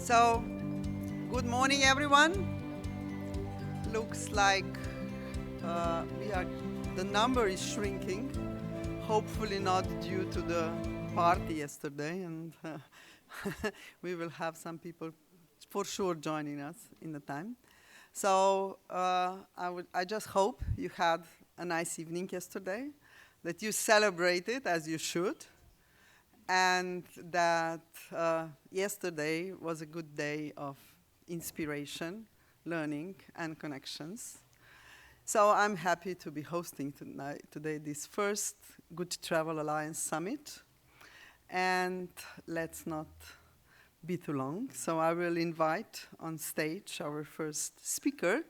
So, good morning, everyone. Looks like the number is shrinking. Hopefully not due to the party yesterday, and we will have some people for sure joining us in the time. So I just hope you had a nice evening yesterday, that you celebrated as you should, and that yesterday was a good day of inspiration, learning, and connections. So I'm happy to be hosting today this first Good Travel Alliance Summit. And let's not be too long. So I will invite on stage our first speaker.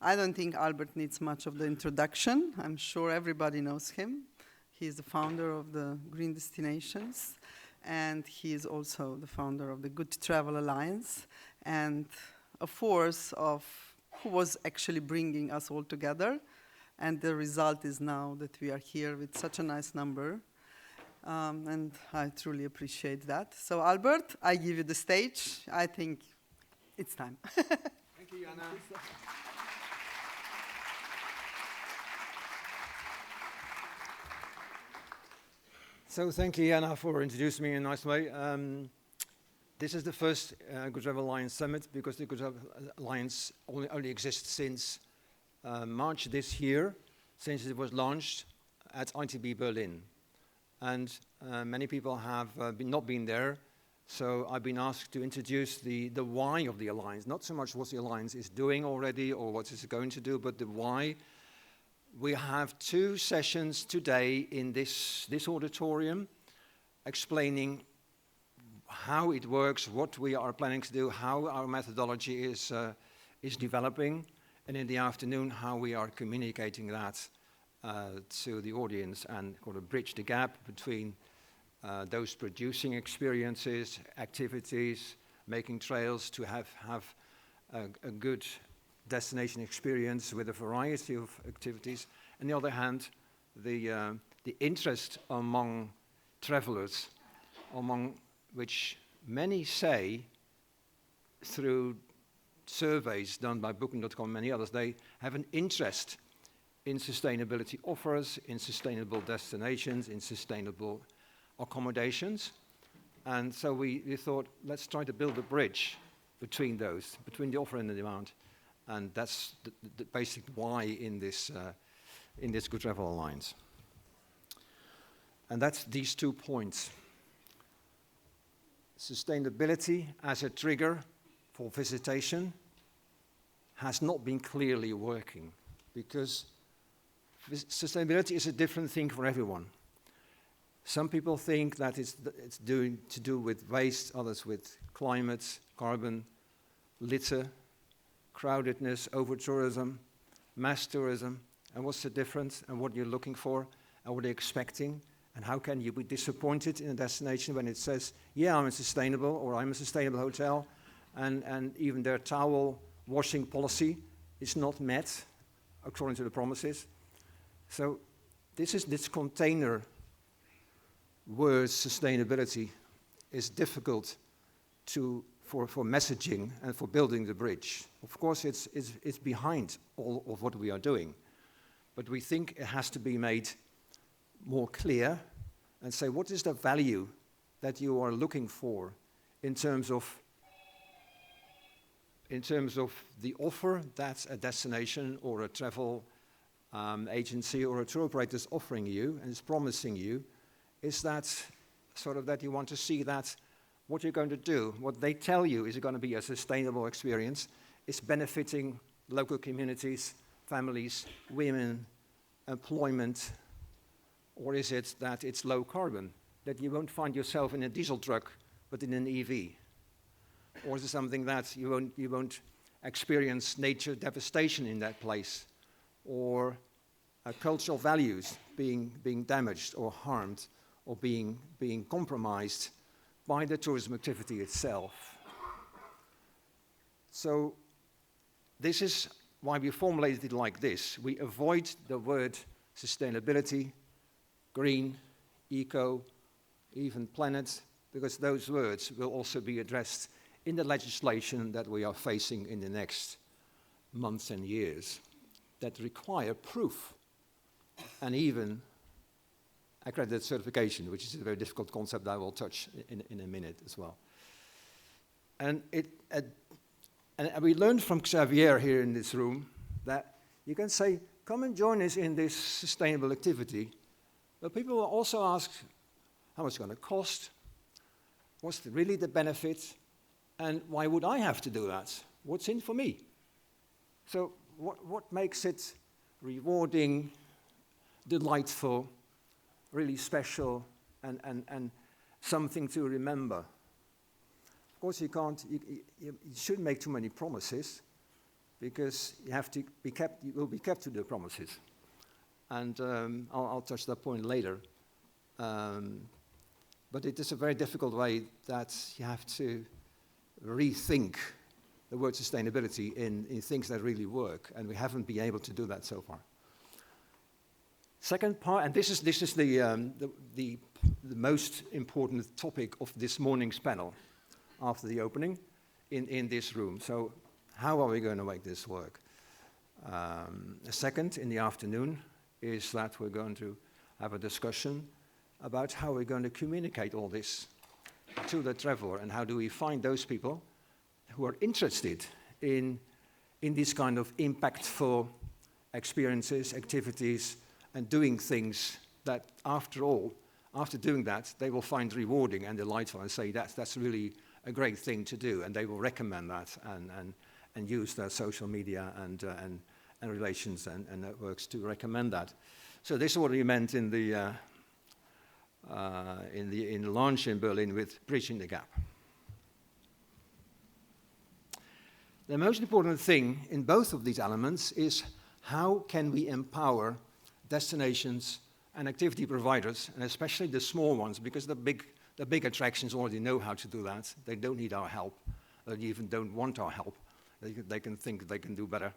I don't think Albert needs much of the introduction. I'm sure everybody knows him. He is the founder of the Green Destinations, and he is also the founder of the Good Travel Alliance, and a force of who was actually bringing us all together. And the result is now that we are here with such a nice number. And I truly appreciate that. So Albert, I give you the stage. I think it's time. Thank you, Jana. So thank you, Jana, for introducing me in a nice way. This is the first Good Travel Alliance Summit because the Good Travel Alliance only exists since March this year, since it was launched at ITB Berlin. And many people have not been there, so I've been asked to introduce the why of the Alliance, not so much what the Alliance is doing already or what it's going to do, but the why. We have 2 sessions today in this auditorium explaining how it works, what we are planning to do, how our methodology is developing, and in the afternoon how we are communicating that to the audience and sort of bridge the gap between those producing experiences, activities, making trails to have a good destination experience with a variety of activities. On the other hand, the interest among travelers, among which many say through surveys done by Booking.com and many others, they have an interest in sustainability offers, in sustainable destinations, in sustainable accommodations. And so we thought, let's try to build a bridge between those, between the offer and the demand. And that's the basic why in this Good Travel Alliance. And that's these 2 points. Sustainability as a trigger for visitation has not been clearly working because sustainability is a different thing for everyone. Some people think that it's to do with waste, others with climate, carbon, litter, crowdedness, over-tourism, mass tourism, and what's the difference, and what you're looking for, and what you're expecting, and how can you be disappointed in a destination when it says, yeah, I'm sustainable, or I'm a sustainable hotel, and even their towel washing policy is not met according to the promises. So this container word sustainability is difficult for messaging and for building the bridge. Of course, it's behind all of what we are doing, but we think it has to be made more clear and say, what is the value that you are looking for in terms of the offer that a destination or a travel agency or a tour operator is offering you and is promising you? Is that sort of that you want to see that what you're going to do, what they tell you is going to be a sustainable experience, is benefiting local communities, families, women, employment, or is it that it's low carbon, that you won't find yourself in a diesel truck, but in an EV? Or is it something that you won't experience nature devastation in that place, or cultural values being damaged or harmed, or being compromised by the tourism activity itself? So this is why we formulated it like this. We avoid the word sustainability, green, eco, even planet, because those words will also be addressed in the legislation that we are facing in the next months and years that require proof and even accredited certification, which is a very difficult concept I will touch in a minute as well. And we learned from Xavier here in this room that you can say, come and join us in this sustainable activity, but people will also ask, how much it's going to cost? What's really the benefit? And why would I have to do that? What's in for me? So what makes it rewarding, delightful, really special, and something to remember? Of course, you shouldn't make too many promises, because you have to be kept. You will be kept to the promises, and I'll touch that point later. But it is a very difficult way that you have to rethink the word sustainability in things that really work, and we haven't been able to do that so far. Second part, and this is the most important topic of this morning's panel after the opening in this room. So how are we going to make this work? The second, in the afternoon, is that we're going to have a discussion about how we're going to communicate all this to the traveler, and how do we find those people who are interested in these kind of impactful experiences, activities, and doing things that, after all, after doing that, they will find rewarding and delightful and say that's really a great thing to do, and they will recommend that and use their social media and relations and networks to recommend that. So this is what we meant in the launch in Berlin with bridging the gap. The most important thing in both of these elements is how can we empower destinations and activity providers, and especially the small ones, because the big attractions already know how to do that. They don't need our help. They even don't want our help. They can think they can do better.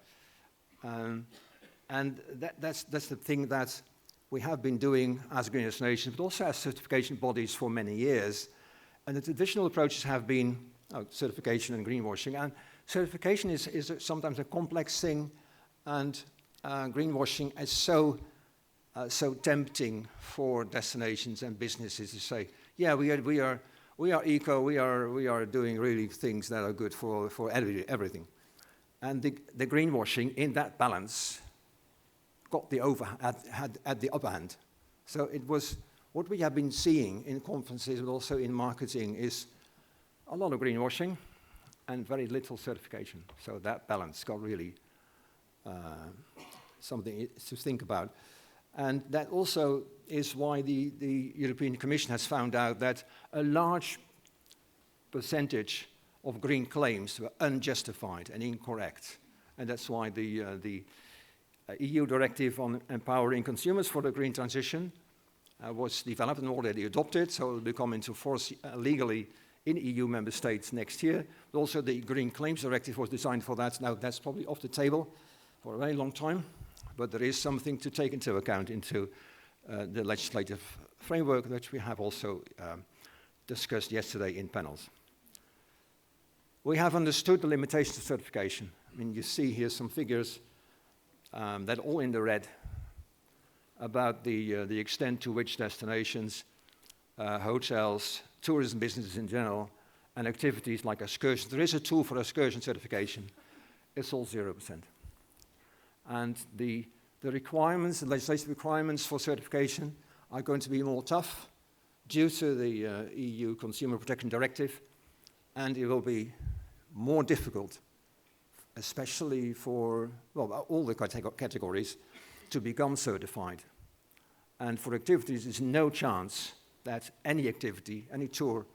And that's the thing that we have been doing as green destinations, but also as certification bodies for many years. And the traditional approaches have been certification and greenwashing. And certification is sometimes a complex thing, and greenwashing is so tempting for destinations and businesses to say, yeah, we are eco, we are doing really things that are good for everything. And the greenwashing in that balance got had the upper hand. So it was what we have been seeing in conferences, but also in marketing, is a lot of greenwashing and very little certification. So that balance got really something to think about. And that also is why the European Commission has found out that a large percentage of green claims were unjustified and incorrect. And that's why the EU Directive on Empowering Consumers for the Green Transition was developed and already adopted, so it will become into force legally in EU member states next year. But also the Green Claims Directive was designed for that. Now that's probably off the table for a very long time, but there is something to take into account into the legislative framework that we have also discussed yesterday in panels. We have understood the limitations of certification. I mean, you see here some figures that are all in the red about the extent to which destinations, hotels, tourism businesses in general, and activities like excursions. There is a tool for excursion certification. It's all 0%. And the requirements, the legislative requirements for certification are going to be more tough due to the EU Consumer Protection Directive, and it will be more difficult, especially for, well, all the categories, to become certified. And for activities, there's no chance that any activity, any tour,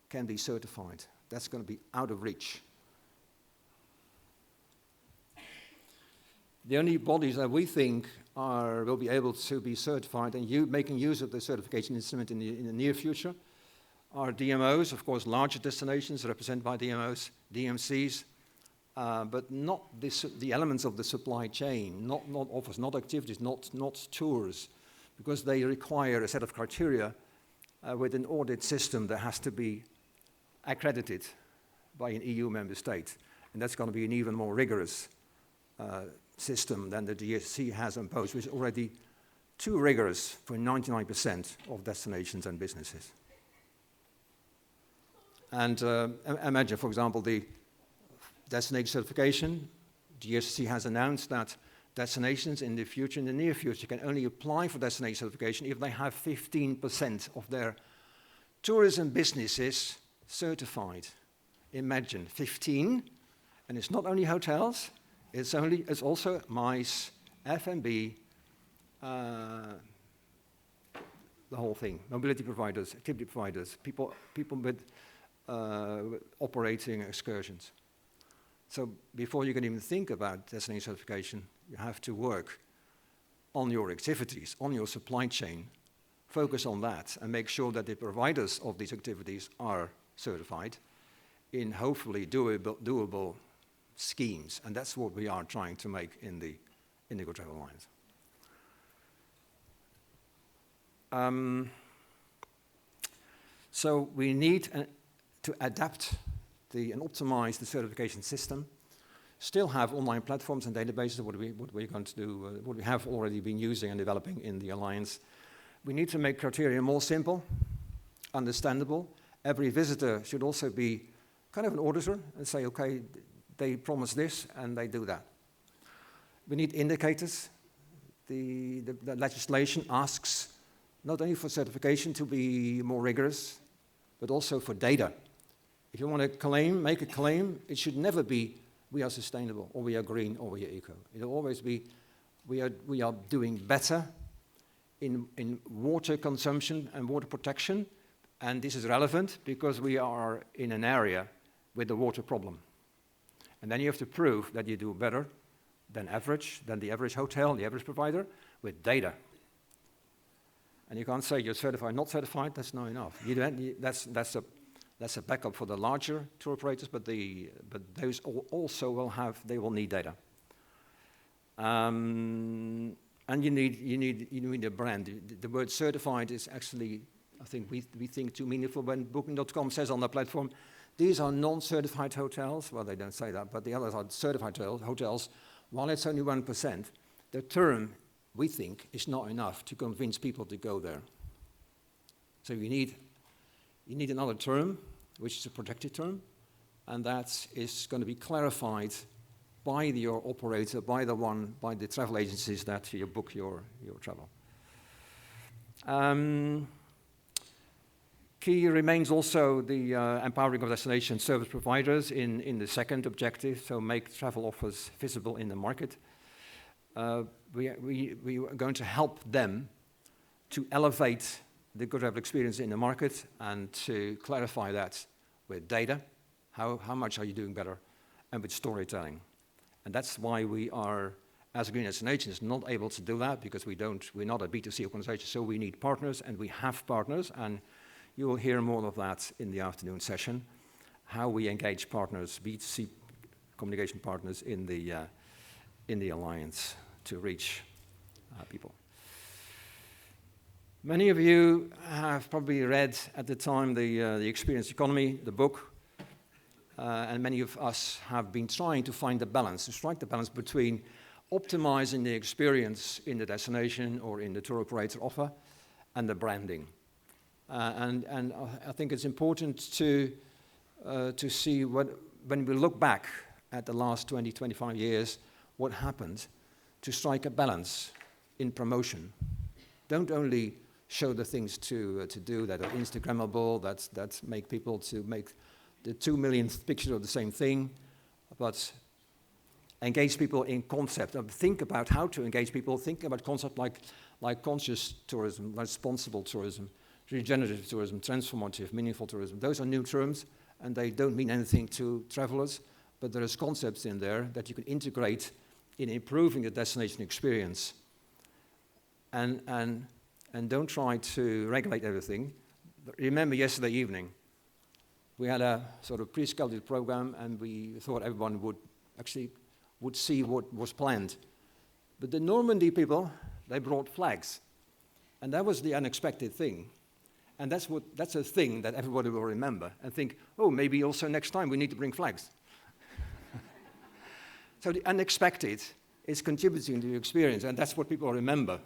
can be certified. That's going to be out of reach. The only bodies that we think will be able to be certified and making use of the certification instrument in the near future are DMOs, of course, larger destinations represented by DMOs, DMCs, but not the elements of the supply chain, not offers, not activities, not tours, because they require a set of criteria with an audit system that has to be accredited by an EU member state. And that's going to be an even more rigorous system than the GSC has imposed, which is already too rigorous for 99% of destinations and businesses. And imagine, for example, the destination certification. GSC has announced that destinations in the future, in the near future, can only apply for destination certification if they have 15% of their tourism businesses certified. Imagine 15, and it's not only hotels, it's also MICE, F&B, the whole thing. Mobility providers, activity providers, people with operating excursions. So before you can even think about destination certification, you have to work on your activities, on your supply chain, focus on that, and make sure that the providers of these activities are certified in hopefully doable schemes. And that's what we are trying to make in the Good Travel Alliance. So we need to adapt and optimize the certification system, still have online platforms and databases, what we're going to do, what we have already been using and developing in the Alliance. We need to make criteria more simple, understandable. Every visitor should also be kind of an auditor and say, okay, they promise this and they do that. We need indicators. The legislation asks not only for certification to be more rigorous, but also for data. If you want to make a claim, it should never be we are sustainable, or we are green, or we are eco. It'll always be we are doing better in water consumption and water protection, and this is relevant because we are in an area with a water problem. And then you have to prove that you do better than the average hotel, the average provider, with data. And you can't say you're certified, not certified, that's not enough. That's a backup for the larger tour operators, but those also will need data. And you need a brand. The word certified is actually, I think we think too meaningful. When Booking.com says on the platform, these are non-certified hotels. Well, they don't say that, but the others are certified hotels. While it's only 1%, the term, we think, is not enough to convince people to go there. So you need another term, which is a protected term, and that is going to be clarified by your operator, by the travel agencies that you book your travel. Key remains also the empowering of destination service providers in the second objective, so make travel offers visible in the market. We are going to help them to elevate the good travel experience in the market and to clarify that with data, how much are you doing better, and with storytelling. And that's why we are, as a Green Destinations, not able to do that because we're not a B2C organization, so we need partners, and we have partners, and you will hear more of that in the afternoon session, how we engage partners, B2C communication partners in the Alliance to reach people. Many of you have probably read at the time the Experience Economy, the book, and many of us have been trying to find the balance, to strike the balance between optimizing the experience in the destination or in the tour operator offer and the branding. And I think it's important to see when we look back at the last 20, 25 years, what happened to strike a balance in promotion. Don't only show the things to do that are Instagrammable, that make people to make the 2 millionth picture of the same thing, but engage people in concept. Think about how to engage people. Think about concepts like conscious tourism, responsible tourism, regenerative tourism, transformative, meaningful tourism. Those are new terms, and they don't mean anything to travelers, but there is concepts in there that you can integrate in improving the destination experience. And don't try to regulate everything. Remember yesterday evening, we had a sort of pre-scheduled program, and we thought everyone would see what was planned. But the Normandy people, they brought flags. And that was the unexpected thing. And that's a thing that everybody will remember and think, oh, maybe also next time we need to bring flags. So the unexpected is contributing to the experience, and that's what people remember.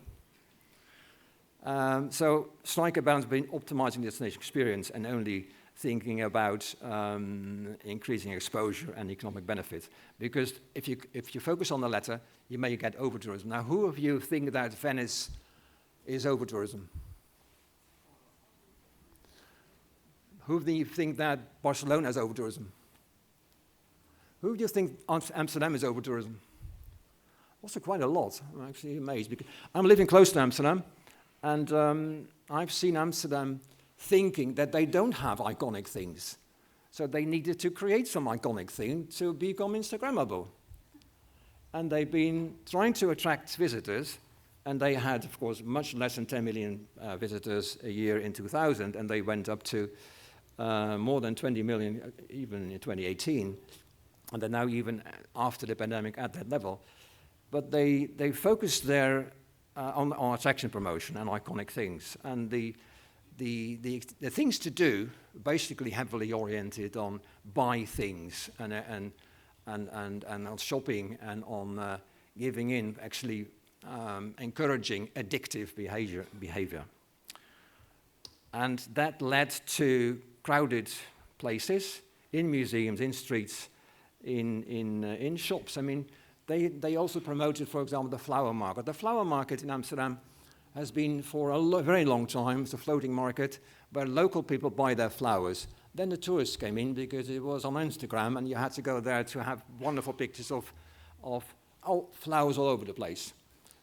So strike a balance between optimizing the destination experience and only thinking about increasing exposure and economic benefit. Because if you focus on the latter, you may get over-tourism. Now, who of you think that Venice is over-tourism? Who do you think that Barcelona is over-tourism? Who do you think Amsterdam is over-tourism? Also quite a lot. I'm actually amazed, because I'm living close to Amsterdam, and I've seen Amsterdam thinking that they don't have iconic things. So they needed to create some iconic thing to become Instagrammable. And they've been trying to attract visitors, and they had, of course, much less than 10 million visitors a year in 2000, and they went up to more than 20 million even in 2018, and they're now even after the pandemic at that level. But they focused there on attraction promotion and iconic things, and the things to do basically heavily oriented on buy things and on shopping and on giving in, actually encouraging addictive behavior. And that led to crowded places, in museums, in streets, in shops. I mean, they also promoted, for example, the flower market. The flower market in Amsterdam has been for a very long time. It's a floating market where local people buy their flowers. Then the tourists came in because it was on Instagram, and you had to go there to have wonderful pictures of flowers all over the place.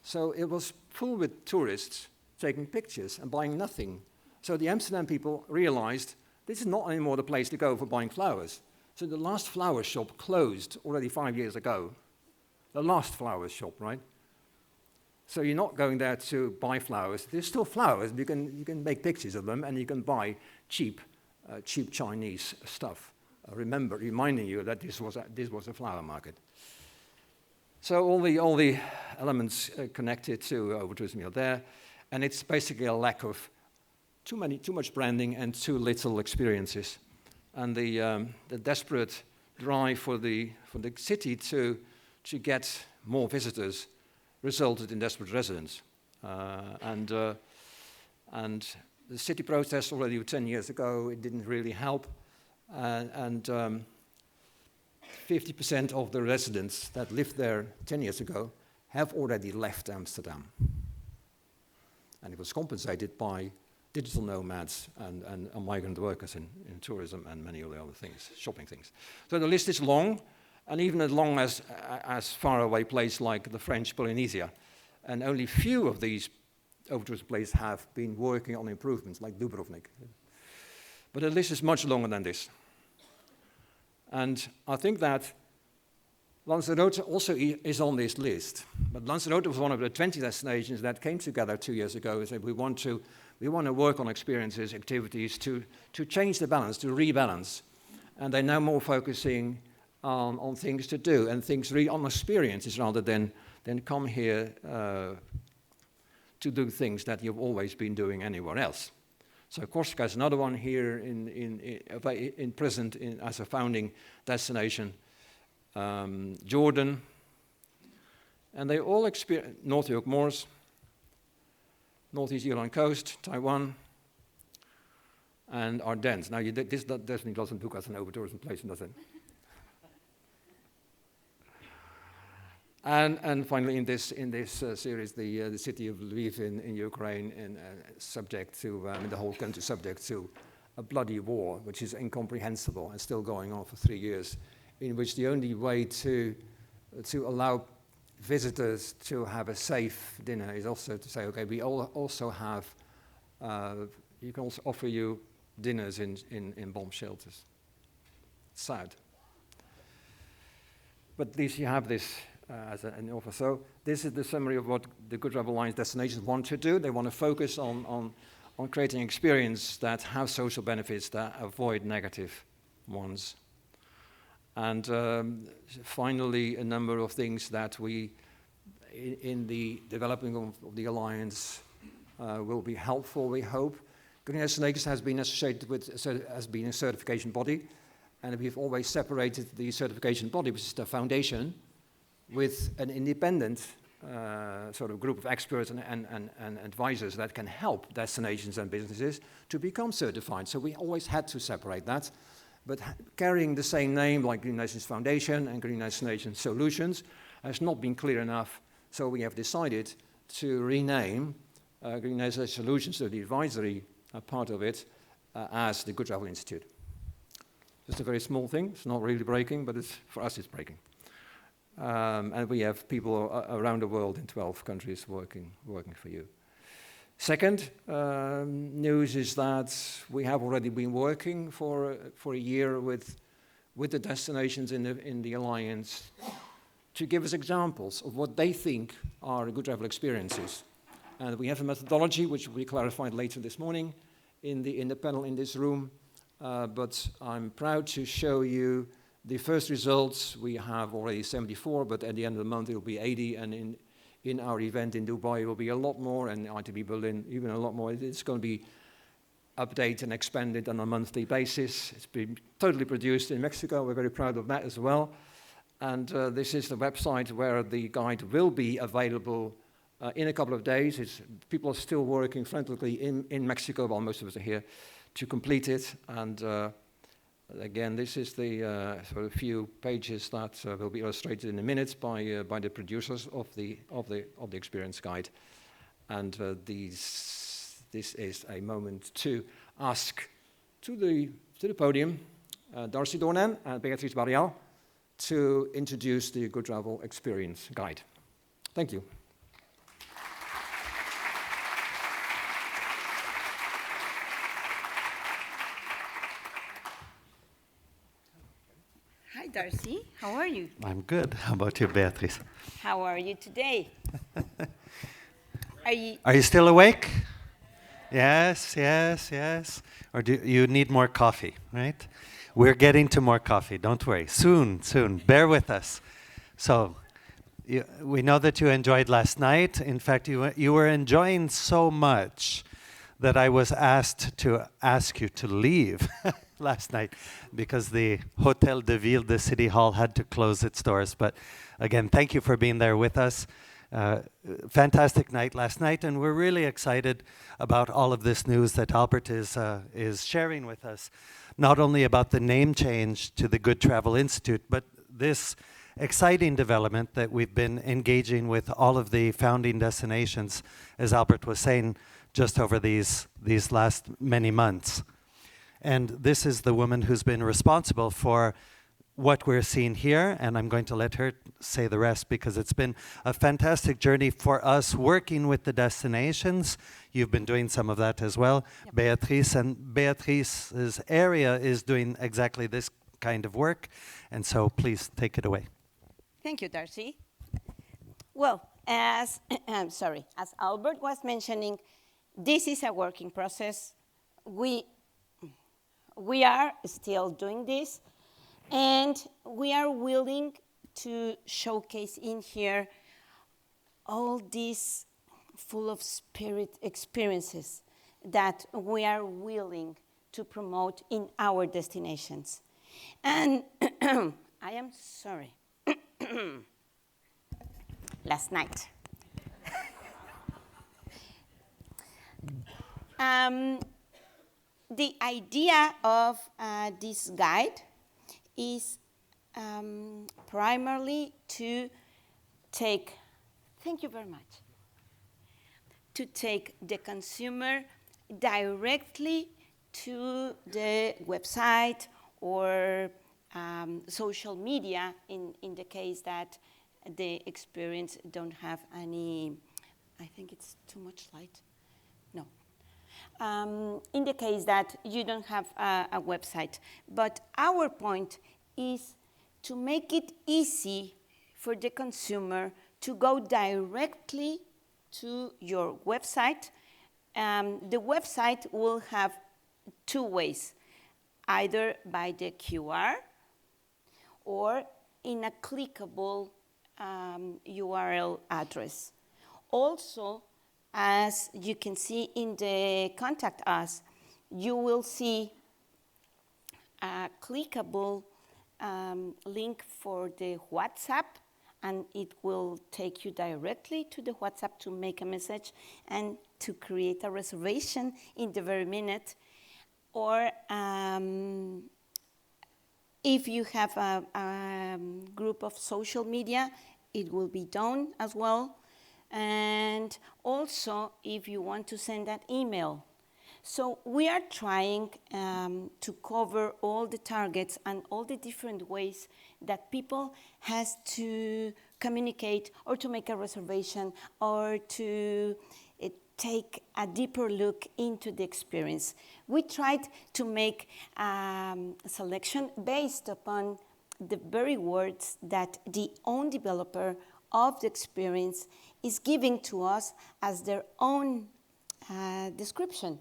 So it was full with tourists taking pictures and buying nothing. So the Amsterdam people realized this is not anymore the place to go for buying flowers. So the last flower shop closed already 5 years ago. The last flower shop, right? So you're not going there to buy flowers. There's still flowers. You can make pictures of them, and you can buy cheap Chinese stuff. Reminding you that this was a flower market. So all the elements connected to over-tourism are there, and it's basically a lack of too much branding and too little experiences, and the desperate drive for the city to get more visitors resulted in desperate residents, and the city protest already 10 years ago, it didn't really help, and 50% of the residents that lived there 10 years ago have already left Amsterdam, and it was compensated by digital nomads and migrant workers in tourism and many of the other things, shopping things. So the list is long, and even as long as faraway places like the French Polynesia. And only few of these over-tourism places have been working on improvements, like Dubrovnik. But the list is much longer than this. And I think that Lanzarote also is on this list. But Lanzarote was one of the 20 destinations that came together 2 years ago and said we want to work on experiences, activities to change the balance, to rebalance. And they're now more focusing on things to do and things on experiences rather than come here to do things that you've always been doing anywhere else. So Corsica is another one here in present as a founding destination. Jordan, and they all experience North York Moors, Northeast Yulan Coast, Taiwan, and Ardennes. Now, this definitely doesn't book as an over-tourism place, does it? And finally, in this series, the city of Lviv in Ukraine, and subject to the whole country subject to a bloody war, which is incomprehensible and still going on for 3 years, in which the only way to allow visitors to have a safe dinner is also to say, okay, we also have, you can also offer you dinners in bomb shelters. It's sad. But at least you have this as an offer. So this is the summary of what the Good Travel Alliance destinations want to do. They want to focus on creating experience that have social benefits that avoid negative ones. And finally, a number of things that we, in the developing of the Alliance, will be helpful, we hope. Green Destinations has been associated with, has been a certification body, and we've always separated the certification body, which is the foundation, with an independent sort of group of experts and advisors that can help destinations and businesses to become certified. So we always had to separate that. But carrying the same name like Green Nations Foundation and Green Nations Solutions has not been clear enough. So we have decided to rename Green Nations Solutions, so the advisory part of it, as the Good Travel Institute. Just a very small thing. It's not really breaking, but for us it's breaking. And we have people around the world in 12 countries working for you. Second news is that we have already been working for a year with the destinations in the Alliance to give us examples of what they think are good travel experiences. And we have a methodology which we clarified later this morning in the panel in this room. But I'm proud to show you the first results. We have already 74, but at the end of the month it will be 80, and in our event in Dubai it will be a lot more, and ITB Berlin even a lot more. It's going to be updated and expanded on a monthly basis. It's been totally produced in Mexico. We're very proud of that as well. And this is the website where the guide will be available in a couple of days. People are still working frantically in Mexico, while most of us are here, to complete it. And again, this is the sort of few pages that will be illustrated in a minute by the producers of the experience guide. And this is a moment to ask to the podium Darcy Dornan and Beatrice Barrial to introduce the Good Travel Experience Guide. Thank you. Hi, Darcy. How are you? I'm good. How about you, Beatrice? How are you today? Are you still awake? Yes, yes, yes. Or do you need more coffee, right? We're getting to more coffee. Don't worry. Soon, soon. Bear with us. So, we know that you enjoyed last night. In fact, you were enjoying so much that I was asked to ask you to leave last night because the Hotel de Ville, the city hall, had to close its doors. But again, thank you for being there with us. Fantastic night last night, and we're really excited about all of this news that Albert is sharing with us, not only about the name change to the Good Travel Institute, but this exciting development that we've been engaging with all of the founding destinations, as Albert was saying, just over these last many months. And this is the woman who's been responsible for what we're seeing here, and I'm going to let her say the rest because it's been a fantastic journey for us working with the destinations. You've been doing some of that as well, yep. Beatrice, and Beatrice's area is doing exactly this kind of work, and so please take it away. Thank you, Darcy. Well, as Albert was mentioning, this is a working process. We are still doing this, and we are willing to showcase in here all these full of spirit experiences that we are willing to promote in our destinations. And I am sorry. Last night. The idea of this guide is primarily to take, thank you very much, to take the consumer directly to the website or social media in the case that the experience don't have any, I think it's too much light. No. In the case that you don't have a website. But our point is to make it easy for the consumer to go directly to your website. The website will have two ways, either by the QR or in a clickable URL address. Also, as you can see in the Contact Us, you will see a clickable link for the WhatsApp, and it will take you directly to the WhatsApp to make a message and to create a reservation in the very minute. Or if you have a group of social media, it will be done as well. And also, if you want to send an email. So we are trying to cover all the targets and all the different ways that people has to communicate or to make a reservation or to take a deeper look into the experience. We tried to make a selection based upon the very words that the own developer of the experience is giving to us as their own description.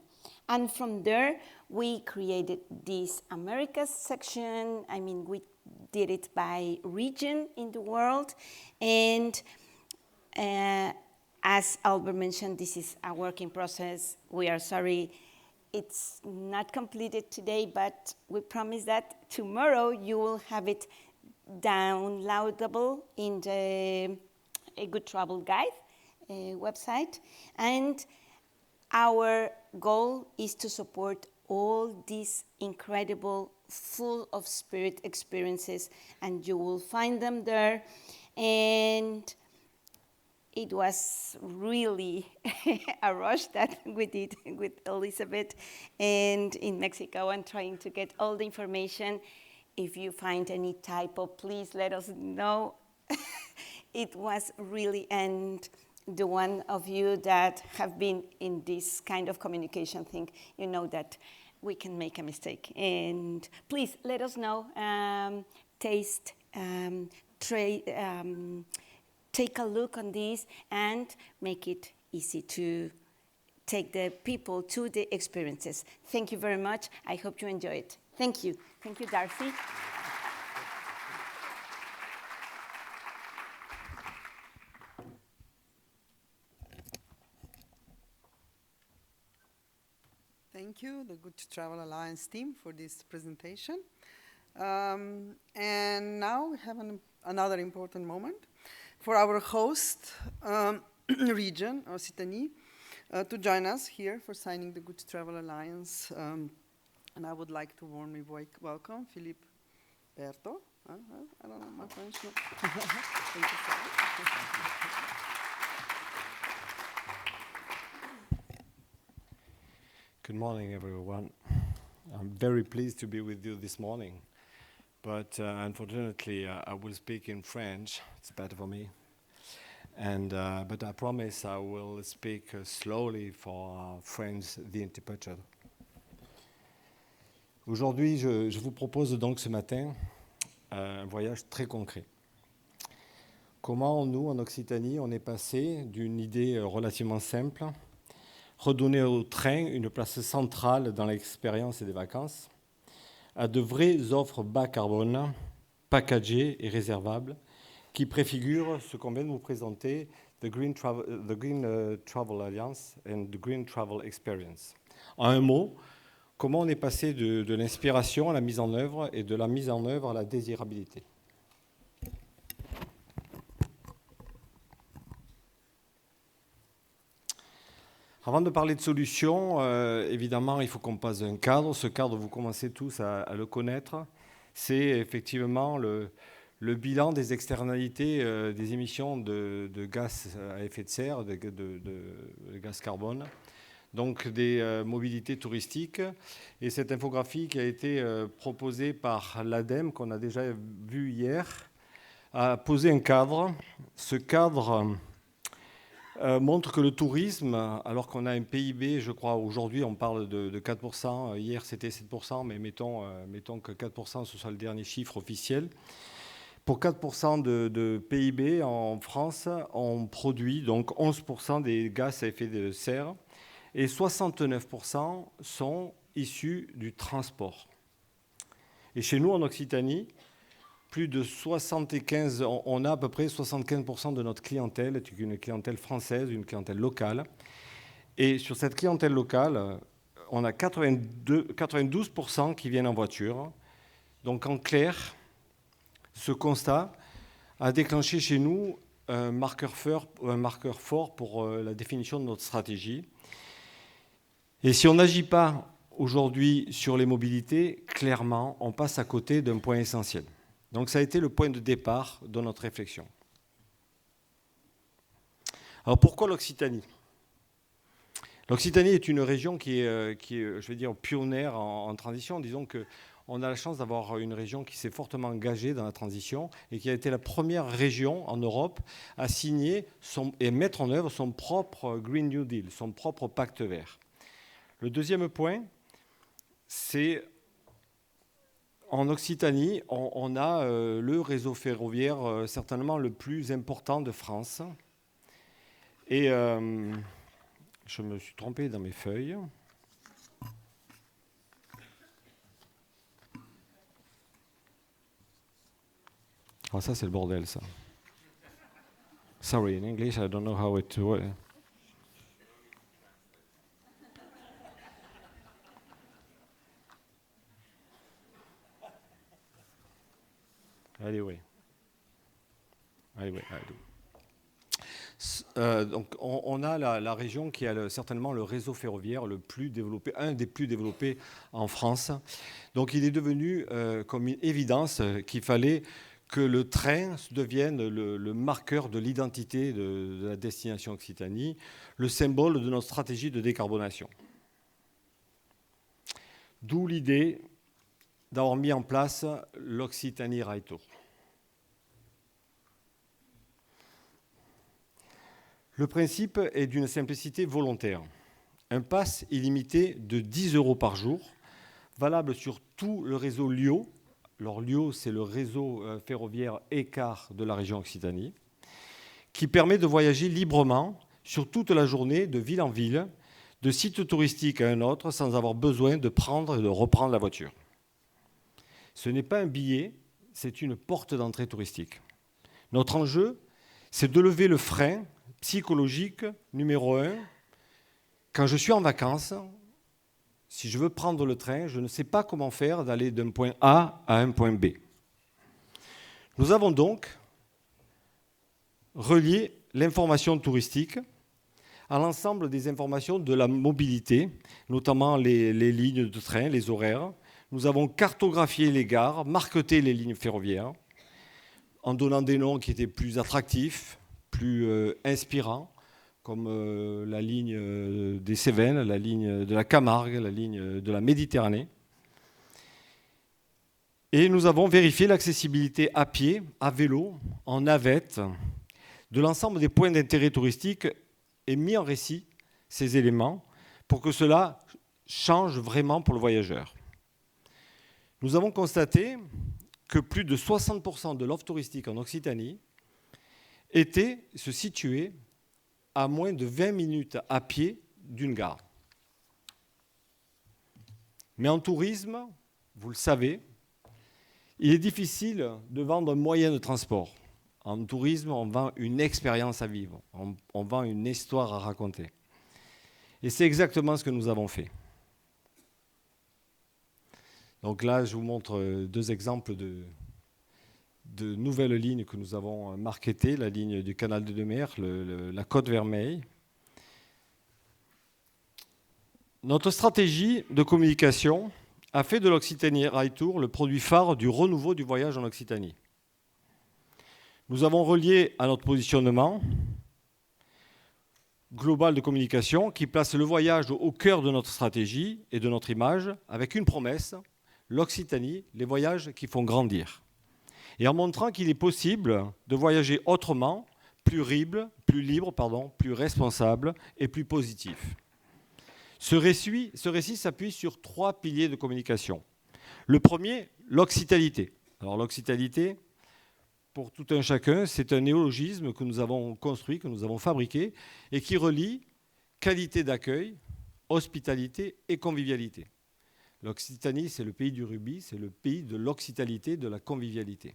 And from there, we created this Americas section. I mean, we did it by region in the world. And as Albert mentioned, this is a working process. We are sorry it's not completed today, but we promise that tomorrow you will have it downloadable in the A Good Travel Guide website. And our goal is to support all these incredible, full of spirit experiences, and you will find them there. And it was really a rush that we did with Elizabeth and in Mexico and trying to get all the information. If you find any typo, please let us know. It was really, and the one of you that have been in this kind of communication thing, you know that we can make a mistake. And please let us know, taste, take a look on this and make it easy to take the people to the experiences. Thank you very much. I hope you enjoy it. Thank you. Thank you, Darcy. Thank you, the Good Travel Alliance team, for this presentation. And now we have another important moment for our host region, Occitanie, to join us here for signing the Good Travel Alliance. And I would like to warmly welcome Philippe Berto. I don't know my French. No. Thank you so much. Good morning, everyone. I'm very pleased to be with you this morning, but unfortunately, I will speak in French. It's better for me. And but I promise I will speak slowly for our friends, the interpreter. Aujourd'hui, je vous propose donc ce matin un voyage très concret. Comment nous, en Occitanie, on est passé d'une idée relativement simple, redonner au train une place centrale dans l'expérience des vacances, à de vraies offres bas carbone, packagées et réservables, qui préfigurent ce qu'on vient de vous présenter, the Green Travel Alliance and the Green Travel Experience. En un mot, comment on est passé de l'inspiration à la mise en œuvre et de la mise en œuvre à la désirabilité. Avant de parler de solutions, évidemment, il faut qu'on passe un cadre. Ce cadre, vous commencez tous à le connaître. C'est effectivement le bilan des externalités des émissions de gaz à effet de serre, de gaz carbone, donc des mobilités touristiques. Et cette infographie qui a été proposée par l'ADEME, qu'on a déjà vu hier, a posé un cadre. Ce cadre montre que le tourisme, alors qu'on a un PIB, je crois, aujourd'hui on parle de 4%, hier c'était 7%, mais mettons que 4% ce soit le dernier chiffre officiel. Pour 4% de PIB en France, on produit donc 11% des gaz à effet de serre et 69% sont issus du transport. Et chez nous en Occitanie, plus de 75, on a à peu près 75% de notre clientèle est une clientèle française, une clientèle locale. Et sur cette clientèle locale, on a 92% qui viennent en voiture. Donc en clair, ce constat a déclenché chez nous un marqueur fort pour la définition de notre stratégie. Et si on n'agit pas aujourd'hui sur les mobilités, clairement, on passe à côté d'un point essentiel. Donc ça a été le point de départ de notre réflexion. Alors pourquoi l'Occitanie ? L'Occitanie est une région qui est, je vais dire, pionnière en transition. Disons qu'on a la chance d'avoir une région qui s'est fortement engagée dans la transition et qui a été la première région en Europe à signer et mettre en œuvre son propre Green New Deal, son propre pacte vert. Le deuxième point, c'est en Occitanie, on a le réseau ferroviaire certainement le plus important de France. Et je me suis trompé dans mes feuilles. Ah, ça, c'est le bordel, ça. Sorry, in English, I don't know how it works. Anyway, I do. Donc on a la région qui a certainement le réseau ferroviaire le plus développé, un des plus développés en France. Donc il est devenu comme une évidence qu'il fallait que le train devienne le marqueur de l'identité de la destination Occitanie, le symbole de notre stratégie de décarbonation. D'où l'idée d'avoir mis en place l'Occitanie Rail Tour. Le principe est d'une simplicité volontaire. Un pass illimité de 10 € par jour, valable sur tout le réseau LIO. Alors LIO, c'est le réseau ferroviaire écart de la région Occitanie, qui permet de voyager librement sur toute la journée de ville en ville, de site touristique à un autre, sans avoir besoin de prendre et de reprendre la voiture. Ce n'est pas un billet, c'est une porte d'entrée touristique. Notre enjeu, c'est de lever le frein psychologique numéro 1. Quand je suis en vacances, si je veux prendre le train, je ne sais pas comment faire d'aller d'un point A à un point B. Nous avons donc relié l'information touristique à l'ensemble des informations de la mobilité, notamment les lignes de train, les horaires. Nous avons cartographié les gares, marqueté les lignes ferroviaires, en donnant des noms qui étaient plus attractifs, plus inspirants, comme la ligne des Cévennes, la ligne de la Camargue, la ligne de la Méditerranée. Et nous avons vérifié l'accessibilité à pied, à vélo, en navette, de l'ensemble des points d'intérêt touristique et mis en récit ces éléments pour que cela change vraiment pour le voyageur. Nous avons constaté que plus de 60% de l'offre touristique en Occitanie se situait à moins de 20 minutes à pied d'une gare. Mais en tourisme, vous le savez, il est difficile de vendre un moyen de transport. En tourisme, on vend une expérience à vivre, on vend une histoire à raconter. Et c'est exactement ce que nous avons fait. Donc là, je vous montre deux exemples de nouvelles lignes que nous avons marketées, la ligne du canal de Mer, la côte Vermeille. Notre stratégie de communication a fait de l'Occitanie Rail Tour le produit phare du renouveau du voyage en Occitanie. Nous avons relié à notre positionnement global de communication qui place le voyage au cœur de notre stratégie et de notre image avec une promesse, l'Occitanie, les voyages qui font grandir. Et en montrant qu'il est possible de voyager autrement, plus libre, plus responsable et plus positif. Ce récit s'appuie sur 3 piliers de communication. Le premier, l'occitalité. Alors l'occitalité, pour tout un chacun, c'est un néologisme que nous avons construit, que nous avons fabriqué, et qui relie qualité d'accueil, hospitalité et convivialité. L'Occitanie, c'est le pays du rugby, c'est le pays de l'occitalité, de la convivialité.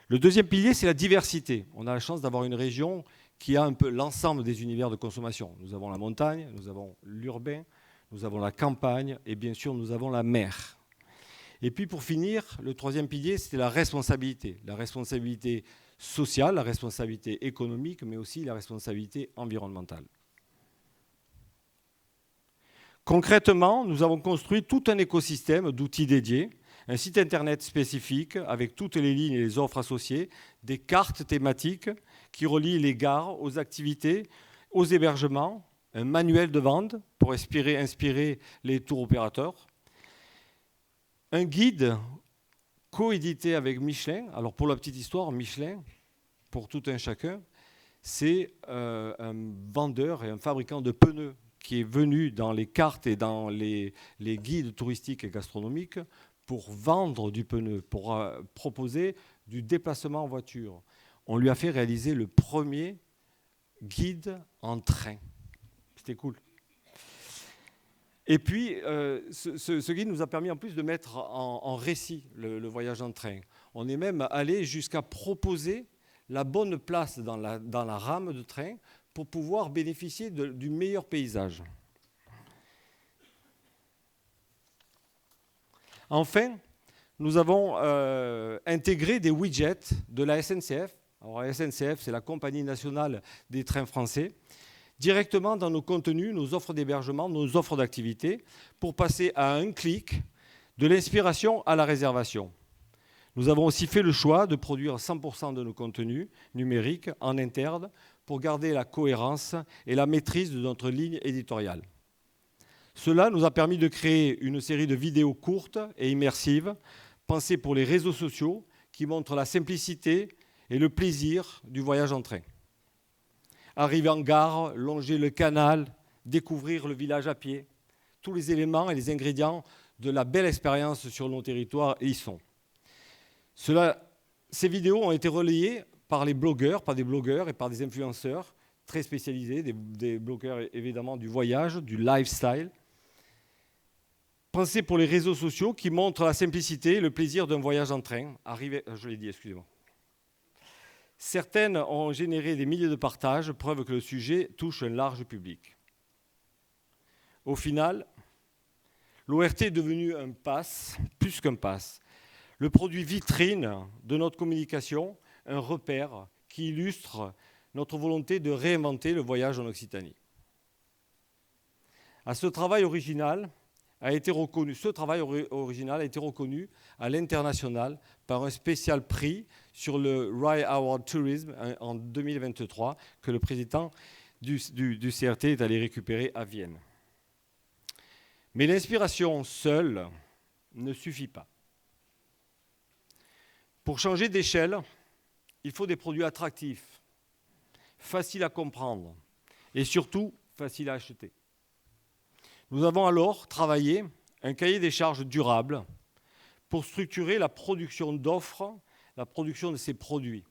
Le deuxième pilier, c'est la diversité. On a la chance d'avoir une région qui a un peu l'ensemble des univers de consommation. Nous avons la montagne, nous avons l'urbain, nous avons la campagne et bien sûr nous avons la mer. Et puis pour finir, le troisième pilier, c'était la responsabilité sociale, la responsabilité économique, mais aussi la responsabilité environnementale. Concrètement, nous avons construit tout un écosystème d'outils dédiés, un site internet spécifique avec toutes les lignes et les offres associées, des cartes thématiques qui relient les gares aux activités, aux hébergements, un manuel de vente pour inspirer les tours opérateurs, un guide coédité avec Michelin. Alors pour la petite histoire, Michelin, pour tout un chacun, c'est un vendeur et un fabricant de pneus qui est venu dans les cartes et dans les guides touristiques et gastronomiques pour vendre du pneu, pour proposer du déplacement en voiture. On lui a fait réaliser le premier guide en train. C'était cool. Et puis, ce guide nous a permis en plus de mettre en récit le voyage en train. On est même allé jusqu'à proposer la bonne place dans la rame de train pour pouvoir bénéficier du meilleur paysage. Enfin, nous avons intégré des widgets de la SNCF. Alors, la SNCF, c'est la compagnie nationale des trains français, directement dans nos contenus, nos offres d'hébergement, nos offres d'activité, pour passer à un clic de l'inspiration à la réservation. Nous avons aussi fait le choix de produire 100% de nos contenus numériques en interne pour garder la cohérence et la maîtrise de notre ligne éditoriale. Cela nous a permis de créer une série de vidéos courtes et immersives, pensées pour les réseaux sociaux, qui montrent la simplicité et le plaisir du voyage en train. Arriver en gare, longer le canal, découvrir le village à pied, tous les éléments et les ingrédients de la belle expérience sur nos territoires y sont. Ces vidéos ont été relayées par des blogueurs et par des influenceurs très spécialisés, des blogueurs évidemment du voyage, du lifestyle, pensés pour les réseaux sociaux qui montrent la simplicité et le plaisir d'un voyage en train. Je l'ai dit, excusez-moi. Certaines ont généré des milliers de partages, preuve que le sujet touche un large public. Au final, l'ORT est devenu un pass, plus qu'un pass, le produit vitrine de notre communication, un repère qui illustre notre volonté de réinventer le voyage en Occitanie. Ce travail original a été reconnu à l'international par un spécial prix sur le Rye Award Tourism en 2023 que le président du CRT est allé récupérer à Vienne. Mais l'inspiration seule ne suffit pas. Pour changer d'échelle, il faut des produits attractifs, faciles à comprendre et surtout faciles à acheter. Nous avons alors travaillé un cahier des charges durable pour structurer la production d'offres, la production de ces produits.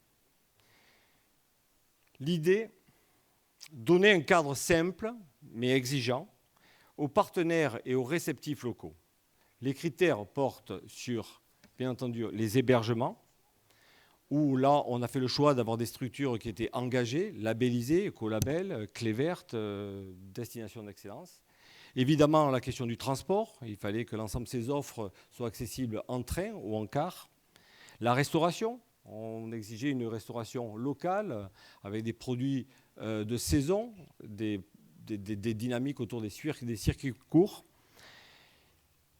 L'idée, donner un cadre simple mais exigeant aux partenaires et aux réceptifs locaux. Les critères portent sur, bien entendu, les hébergements, où là, on a fait le choix d'avoir des structures qui étaient engagées, labellisées, écolabel, clé verte, destination d'excellence. Évidemment, la question du transport, il fallait que l'ensemble de ces offres soient accessibles en train ou en car. La restauration, on exigeait une restauration locale avec des produits de saison, des dynamiques autour des circuits courts.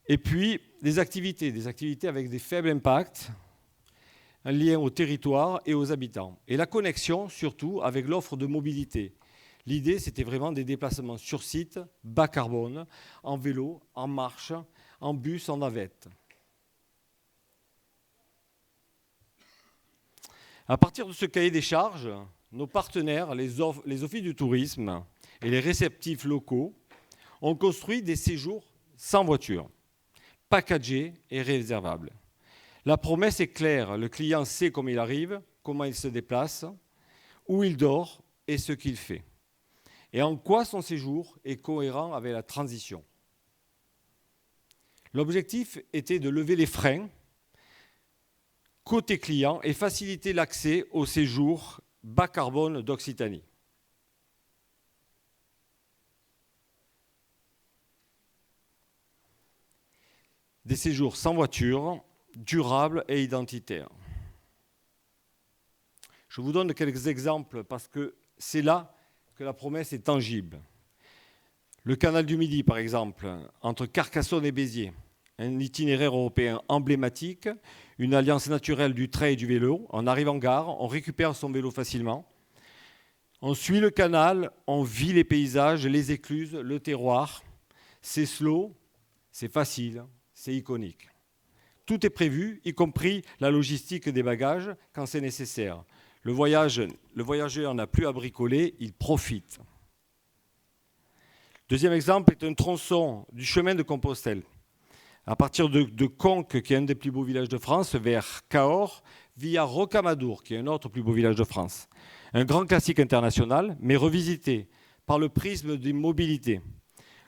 Et puis, des activités avec des faibles impacts, un lien au territoire et aux habitants. Et la connexion, surtout, avec l'offre de mobilité. L'idée, c'était vraiment des déplacements sur site, bas carbone, en vélo, en marche, en bus, en navette. À partir de ce cahier des charges, nos partenaires, les offices du tourisme et les réceptifs locaux ont construit des séjours sans voiture, packagés et réservables. La promesse est claire, le client sait comment il arrive, comment il se déplace, où il dort et ce qu'il fait. Et en quoi son séjour est cohérent avec la transition. L'objectif était de lever les freins côté client et faciliter l'accès au séjour bas carbone d'Occitanie. des séjours sans voiture, durables et identitaires. Je vous donne quelques exemples parce que c'est là que la promesse est tangible. Le canal du Midi, par exemple, entre Carcassonne et Béziers, un itinéraire européen emblématique, une alliance naturelle du train et du vélo. On arrive en gare, on récupère son vélo facilement. On suit le canal, on vit les paysages, les écluses, le terroir. C'est slow, c'est facile, c'est iconique. Tout est prévu, y compris la logistique des bagages quand c'est nécessaire. Le voyageur n'a plus à bricoler, il profite. Deuxième exemple est un tronçon du chemin de Compostelle. À partir de Conques, qui est un des plus beaux villages de France, vers Cahors, via Rocamadour, qui est un autre plus beau village de France. Un grand classique international, mais revisité par le prisme des mobilités.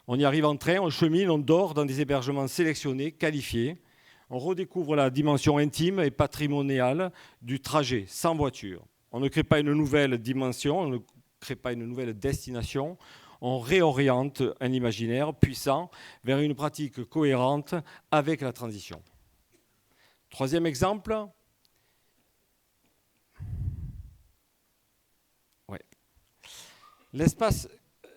On y arrive en train, on chemine, on dort dans des hébergements sélectionnés, qualifiés. On redécouvre la dimension intime et patrimoniale du trajet sans voiture. On ne crée pas une nouvelle dimension, on ne crée pas une nouvelle destination. On réoriente un imaginaire puissant vers une pratique cohérente avec la transition. Troisième exemple. Ouais.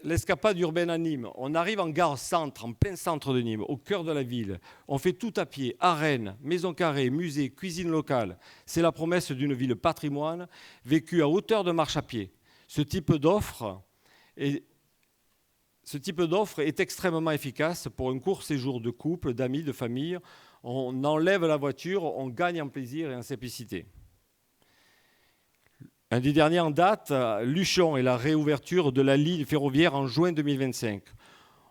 L'escapade urbaine à Nîmes. On arrive en gare centre, en plein centre de Nîmes, au cœur de la ville. On fait tout à pied, arène, maison carrée, musée, cuisine locale. C'est la promesse d'une ville patrimoine vécue à hauteur de marche à pied. Ce type d'offre est extrêmement efficace pour un court séjour de couple, d'amis, de famille. On enlève la voiture, on gagne en plaisir et en simplicité. Un des derniers en date, Luchon et la réouverture de la ligne ferroviaire en juin 2025.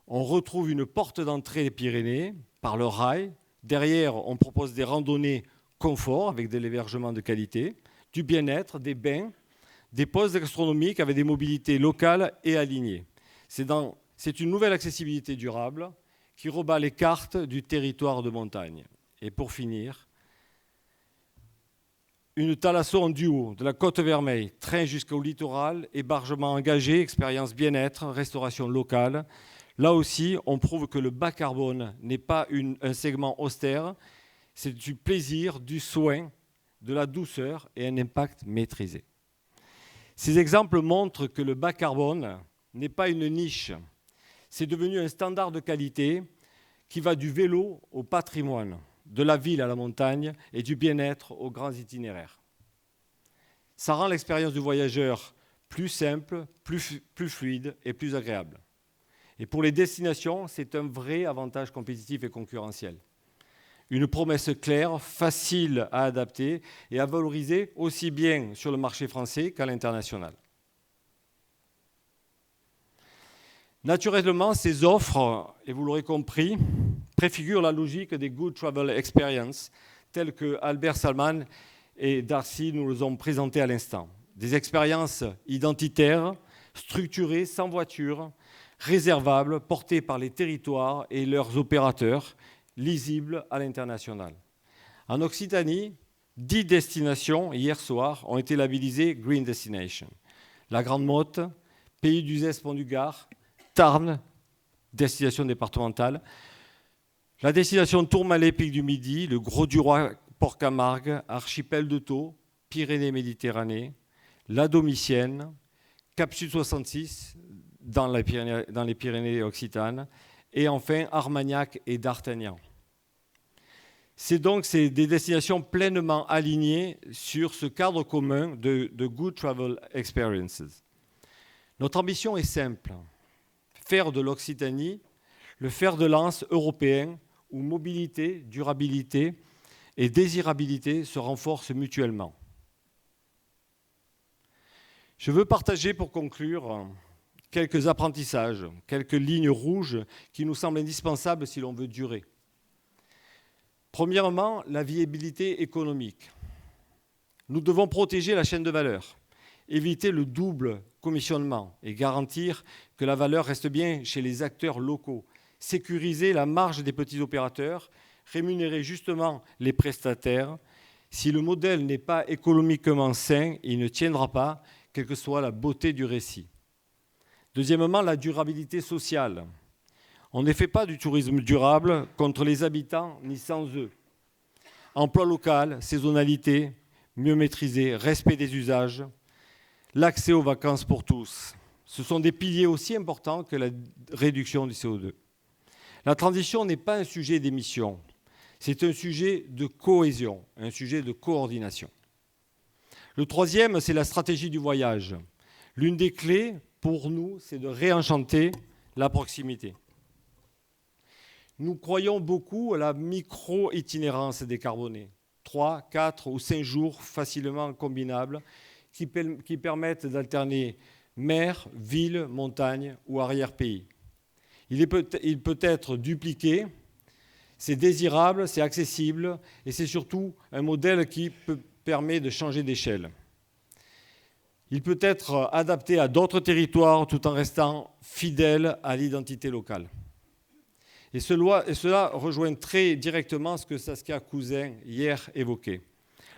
On retrouve une porte d'entrée des Pyrénées par le rail. Derrière, on propose des randonnées confort avec de l'hébergement de qualité, du bien-être, des bains, des pauses gastronomiques avec des mobilités locales et alignées. C'est une nouvelle accessibilité durable qui rebat les cartes du territoire de montagne. Et pour finir, une thalasso en duo de la Côte Vermeille, train jusqu'au littoral, hébergement engagé, expérience bien-être, restauration locale. Là aussi, on prouve que le bas carbone n'est pas un segment austère, c'est du plaisir, du soin, de la douceur et un impact maîtrisé. Ces exemples montrent que le bas carbone n'est pas une niche. C'est devenu un standard de qualité qui va du vélo au patrimoine, de la ville à la montagne et du bien-être aux grands itinéraires. Ça rend l'expérience du voyageur plus simple, plus fluide et plus agréable. Et pour les destinations, c'est un vrai avantage compétitif et concurrentiel. Une promesse claire, facile à adapter et à valoriser aussi bien sur le marché français qu'à l'international. Naturellement, ces offres, et vous l'aurez compris, préfigurent la logique des Good Travel Experience, telles que Albert Salman et Darcy nous les ont présentées à l'instant. Des expériences identitaires, structurées, sans voiture, réservables, portées par les territoires et leurs opérateurs, lisibles à l'international. En Occitanie, 10 destinations, hier soir, ont été labellisées Green Destination. La Grande Motte, Pays d'Uzès Pont du Gard, Tarn, destination départementale. La destination Tourmalet, Pic du Midi, le Gros du Roi, Port-Camargue, Archipel de Thau, Pyrénées-Méditerranée, la Domitienne, Cap Sud 66 dans les Pyrénées occitanes, et enfin Armagnac et D'Artagnan. C'est donc des destinations pleinement alignées sur ce cadre commun de Good Travel Experiences. Notre ambition est simple. Faire de l'Occitanie le fer de lance européen où mobilité, durabilité et désirabilité se renforcent mutuellement. Je veux partager pour conclure quelques apprentissages, quelques lignes rouges qui nous semblent indispensables si l'on veut durer. Premièrement, la viabilité économique. Nous devons protéger la chaîne de valeur, éviter le double commissionnement et garantir que la valeur reste bien chez les acteurs locaux, sécuriser la marge des petits opérateurs, rémunérer justement les prestataires. Si le modèle n'est pas économiquement sain, il ne tiendra pas, quelle que soit la beauté du récit. Deuxièmement, la durabilité sociale. On ne fait pas du tourisme durable contre les habitants ni sans eux. Emploi local, saisonnalité, mieux maîtrisé, respect des usages, l'accès aux vacances pour tous. Ce sont des piliers aussi importants que la réduction du CO2. La transition n'est pas un sujet d'émission, c'est un sujet de cohésion, un sujet de coordination. Le troisième, c'est la stratégie du voyage. L'une des clés, pour nous, c'est de réenchanter la proximité. Nous croyons beaucoup à la micro-itinérance décarbonée. 3, 4 ou 5 jours facilement combinables qui permettent d'alterner mer, ville, montagne ou arrière-pays. Il peut être dupliqué, c'est désirable, c'est accessible et c'est surtout un modèle qui permet de changer d'échelle. Il peut être adapté à d'autres territoires tout en restant fidèle à l'identité locale. Et cela rejoint très directement ce que Saskia Cousin hier évoquait.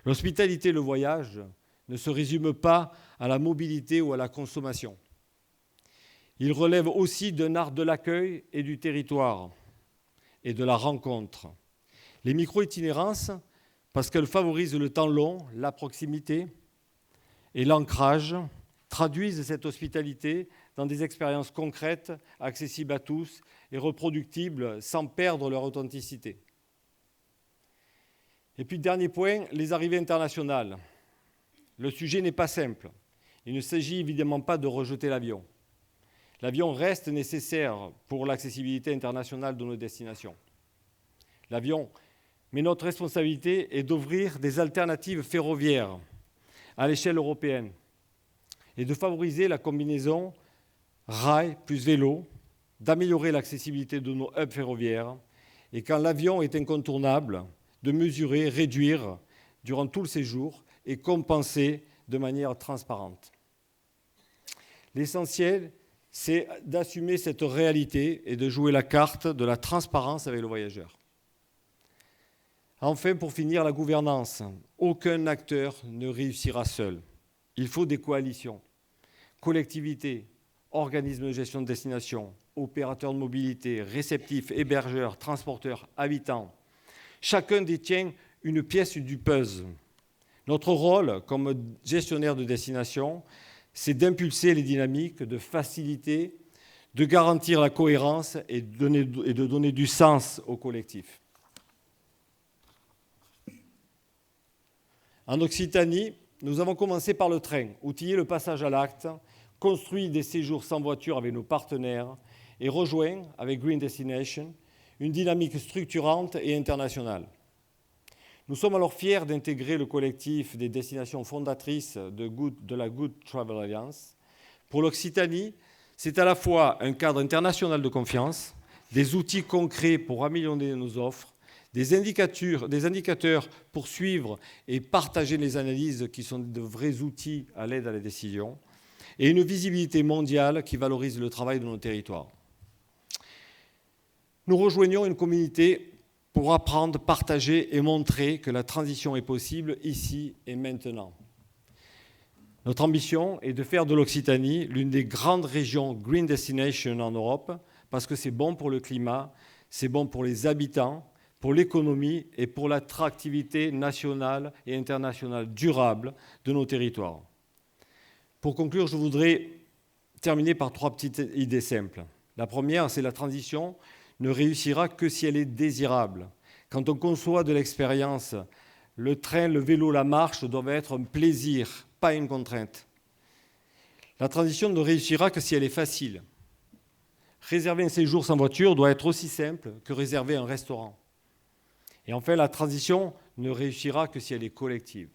L'hospitalité, le voyage, ne se résume pas à la mobilité ou à la consommation. Il relève aussi d'un art de l'accueil et du territoire et de la rencontre. Les micro-itinérances, parce qu'elles favorisent le temps long, la proximité et l'ancrage, traduisent cette hospitalité dans des expériences concrètes, accessibles à tous et reproductibles sans perdre leur authenticité. Et puis, dernier point, les arrivées internationales. Le sujet n'est pas simple. Il ne s'agit évidemment pas de rejeter l'avion. L'avion reste nécessaire pour l'accessibilité internationale de nos destinations. L'avion, mais notre responsabilité est d'ouvrir des alternatives ferroviaires à l'échelle européenne et de favoriser la combinaison rail plus vélo, d'améliorer l'accessibilité de nos hubs ferroviaires et quand l'avion est incontournable, de mesurer, réduire durant tout le séjour et compenser de manière transparente. L'essentiel, c'est d'assumer cette réalité et de jouer la carte de la transparence avec le voyageur. Enfin, pour finir, la gouvernance. Aucun acteur ne réussira seul. Il faut des coalitions, collectivités, organismes de gestion de destination, opérateurs de mobilité, réceptifs, hébergeurs, transporteurs, habitants. Chacun détient une pièce du puzzle. Notre rôle comme gestionnaire de destination, c'est d'impulser les dynamiques, de faciliter, de garantir la cohérence et de donner du sens au collectif. En Occitanie, nous avons commencé par le train, outillé le passage à l'acte, construit des séjours sans voiture avec nos partenaires et rejoint, avec Green Destination, une dynamique structurante et internationale. Nous sommes alors fiers d'intégrer le collectif des destinations fondatrices de la Good Travel Alliance. Pour l'Occitanie, c'est à la fois un cadre international de confiance, des outils concrets pour améliorer nos offres, des indicateurs pour suivre et partager les analyses qui sont de vrais outils à l'aide à la décision, et une visibilité mondiale qui valorise le travail de nos territoires. Nous rejoignons une communauté pour apprendre, partager et montrer que la transition est possible ici et maintenant. Notre ambition est de faire de l'Occitanie l'une des grandes régions Green Destination en Europe parce que c'est bon pour le climat, c'est bon pour les habitants, pour l'économie et pour l'attractivité nationale et internationale durable de nos territoires. Pour conclure, je voudrais terminer par 3 petites idées simples. La première, c'est la transition ne réussira que si elle est désirable. Quand on conçoit de l'expérience, le train, le vélo, la marche doivent être un plaisir, pas une contrainte. La transition ne réussira que si elle est facile. Réserver un séjour sans voiture doit être aussi simple que réserver un restaurant. Et enfin, la transition ne réussira que si elle est collective.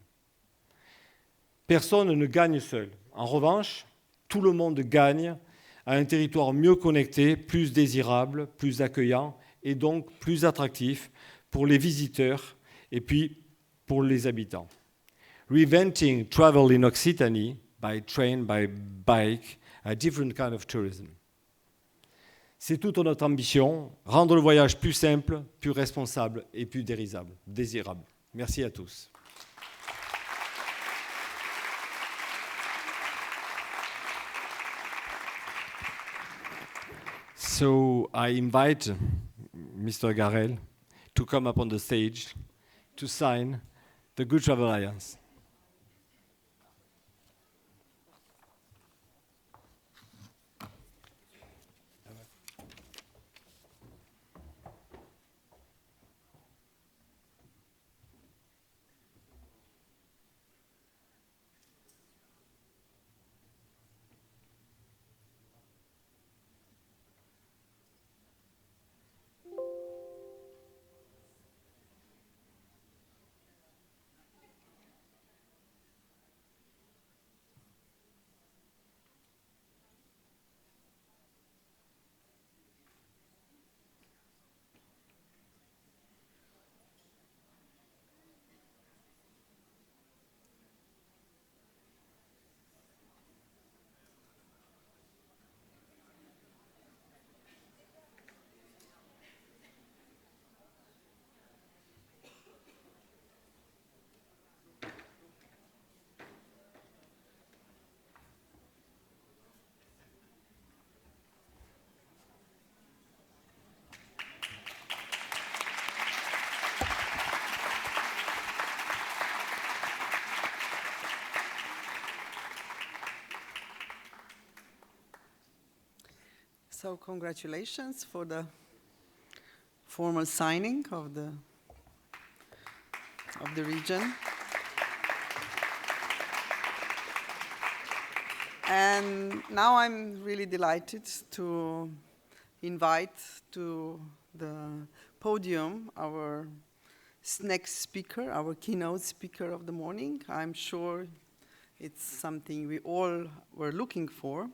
Personne ne gagne seul. En revanche, tout le monde gagne à un territoire mieux connecté, plus désirable, plus accueillant et donc plus attractif pour les visiteurs et puis pour les habitants. Reinventing travel in Occitanie by train, by bike, a different kind of tourism. C'est toute notre ambition, rendre le voyage plus simple, plus responsable et plus désirable. Merci à tous. So I invite Mr. Garel to come up on the stage to sign the Good Travel Alliance. So congratulations for the formal signing of the region. And now I'm really delighted to invite to the podium our next speaker, our keynote speaker of the morning. I'm sure it's something we all were looking for.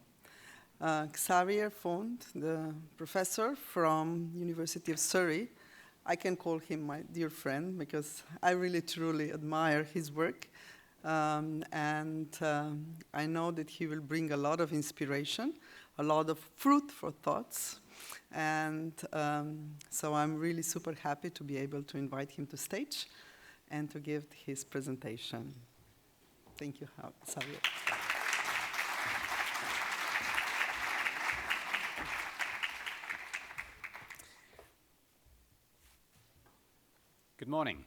Xavier Font, the professor from University of Surrey. I can call him my dear friend because I really truly admire his work. I know that he will bring a lot of inspiration, a lot of fruit for thoughts. And so I'm really super happy to be able to invite him to stage and to give his presentation. Thank you, Xavier. Good morning.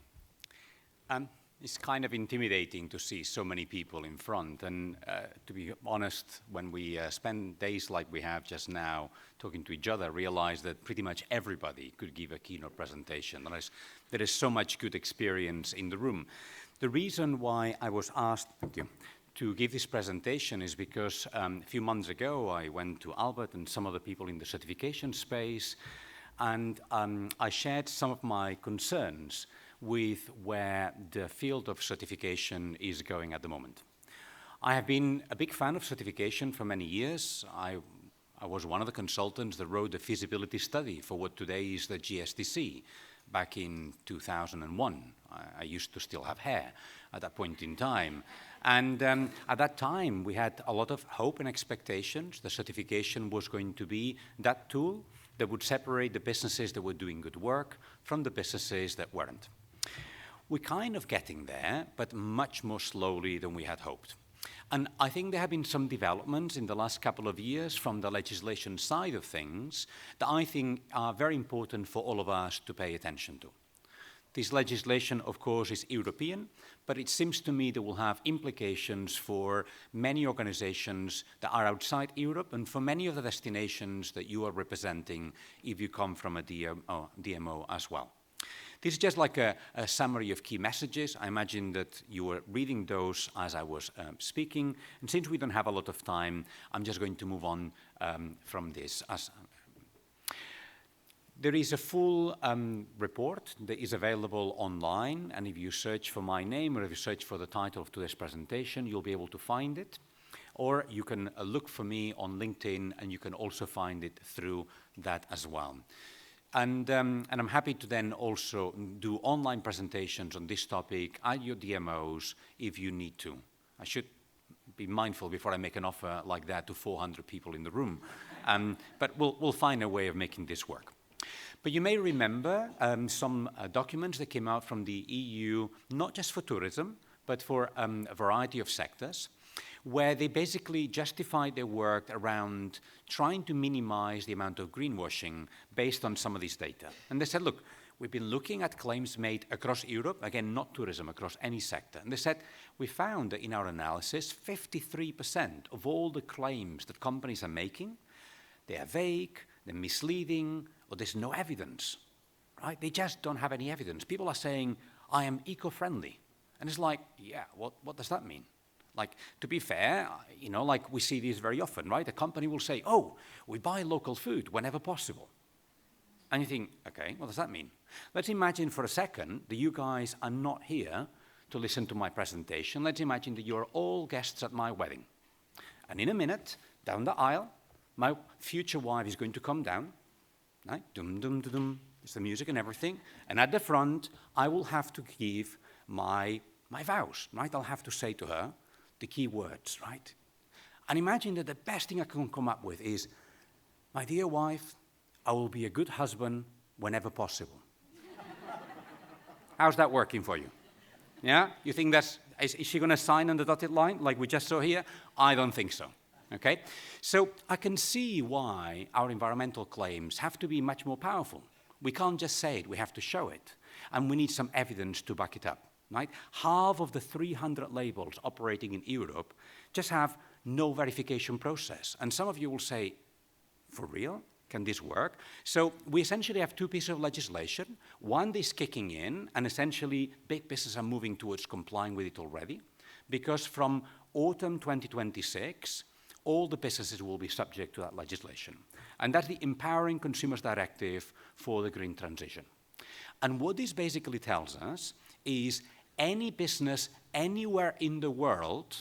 It's kind of intimidating to see so many people in front. And to be honest, when we spend days like we have just now talking to each other, realize that pretty much everybody could give a keynote presentation. There is so much good experience in the room. The reason why I was asked to give this presentation is because a few months ago I went to Albert and some other people in the certification space, and I shared some of my concerns with where the field of certification is going at the moment. I have been a big fan of certification for many years. I was one of the consultants that wrote the feasibility study for what today is the GSTC back in 2001. I used to still have hair at that point in time. And at that time, we had a lot of hope and expectations. The certification was going to be that tool that would separate the businesses that were doing good work from the businesses that weren't. We're kind of getting there, but much more slowly than we had hoped. And I think there have been some developments in the last couple of years from the legislation side of things that I think are very important for all of us to pay attention to. This legislation, of course, is European, but it seems to me that will have implications for many organizations that are outside Europe and for many of the destinations that you are representing if you come from a DMO as well. This is just like a summary of key messages. I imagine that you were reading those as I was speaking. And since we don't have a lot of time, I'm just going to move on from this. There is a full report that is available online, and if you search for my name or if you search for the title of today's presentation, you'll be able to find it. Or you can look for me on LinkedIn, and you can also find it through that as well. And I'm happy to then also do online presentations on this topic at your DMOs if you need to. I should be mindful before I make an offer like that to 400 people in the room. But we'll find a way of making this work. But you may remember some documents that came out from the EU, not just for tourism, but for a variety of sectors. where they basically justified their work around trying to minimize the amount of greenwashing based on some of this data. And they said, look, we've been looking at claims made across Europe, again, not tourism, across any sector. And they said, we found that in our analysis, 53% of all the claims that companies are making, they are vague, they're misleading, or there's no evidence, right? They just don't have any evidence. People are saying, I am eco-friendly. And it's like, yeah, what does that mean? Like, to be fair, you know, like we see this very often, right? A company will say, oh, we buy local food whenever possible. And you think, okay, what does that mean? Let's imagine for a second that you guys are not here to listen to my presentation. Let's imagine that you're all guests at my wedding. And in a minute, down the aisle, my future wife is going to come down, right? Dum, dum, dum, dum. It's the music and everything. And at the front, I will have to give my vows, right? I'll have to say to her the key words, right? And imagine that the best thing I can come up with is, my dear wife, I will be a good husband whenever possible. How's that working for you? Yeah? You think is she going to sign on the dotted line like we just saw here? I don't think so. Okay? So I can see why our environmental claims have to be much more powerful. We can't just say it, we have to show it. And we need some evidence to back it up. Right? Half of the 300 labels operating in Europe just have no verification process. And some of you will say, for real? Can this work? So we essentially have two pieces of legislation. One is kicking in, and essentially big businesses are moving towards complying with it already, because from autumn 2026, all the businesses will be subject to that legislation. And that's the Empowering Consumers Directive for the Green Transition. And what this basically tells us is any business anywhere in the world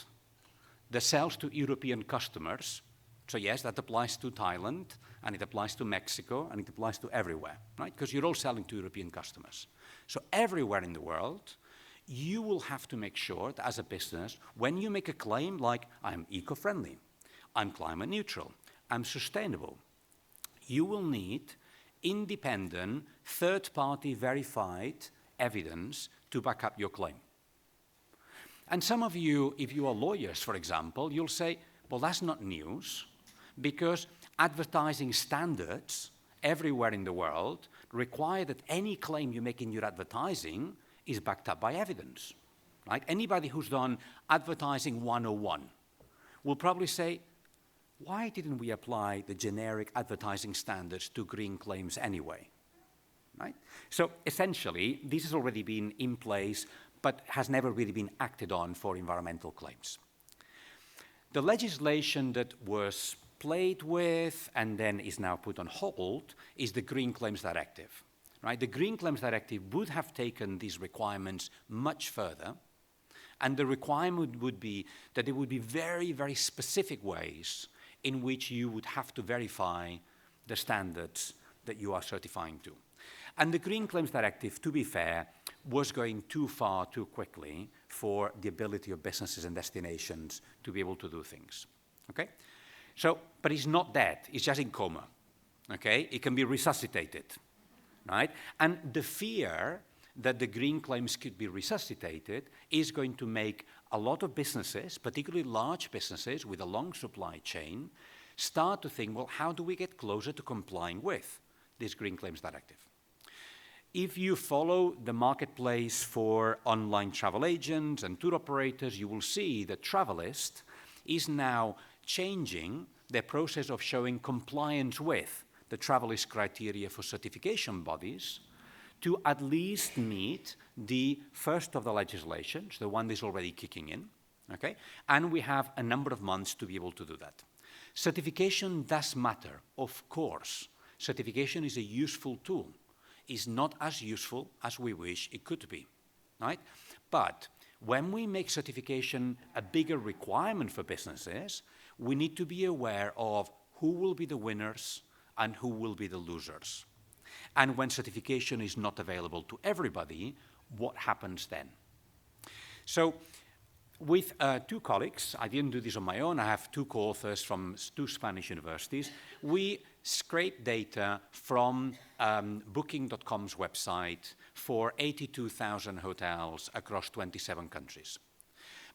that sells to European customers, so yes, that applies to Thailand, and it applies to Mexico, and it applies to everywhere, right? Because you're all selling to European customers. So everywhere in the world, you will have to make sure that as a business, when you make a claim like, I'm eco-friendly, I'm climate neutral, I'm sustainable, you will need independent, third-party verified evidence to back up your claim. And some of you, if you are lawyers, for example, you'll say, well, that's not news, because advertising standards everywhere in the world require that any claim you make in your advertising is backed up by evidence, right? Anybody who's done advertising 101 will probably say, why didn't we apply the generic advertising standards to green claims anyway? Right? So essentially, this has already been in place, but has never really been acted on for environmental claims. The legislation that was played with and then is now put on hold is the Green Claims Directive. Right? The Green Claims Directive would have taken these requirements much further, and the requirement would be that there would be very, very specific ways in which you would have to verify the standards that you are certifying to. And the Green Claims Directive, to be fair, was going too far too quickly for the ability of businesses and destinations to be able to do things. Okay? So, but it's not dead, it's just in coma. Okay? It can be resuscitated. Right? And the fear that the green claims could be resuscitated is going to make a lot of businesses, particularly large businesses with a long supply chain, start to think, well, how do we get closer to complying with this Green Claims Directive? If you follow the marketplace for online travel agents and tour operators, you will see that Travelist is now changing their process of showing compliance with the Travelist criteria for certification bodies to at least meet the first of the legislations, the one that is already kicking in, okay? And we have a number of months to be able to do that. Certification does matter, of course. Certification is a useful tool. Is not as useful as we wish it could be, right? But when we make certification a bigger requirement for businesses, we need to be aware of who will be the winners and who will be the losers. And when certification is not available to everybody, what happens then? So with two colleagues, I didn't do this on my own, I have two co-authors from two Spanish universities, we scrape data from Booking.com's website for 82,000 hotels across 27 countries.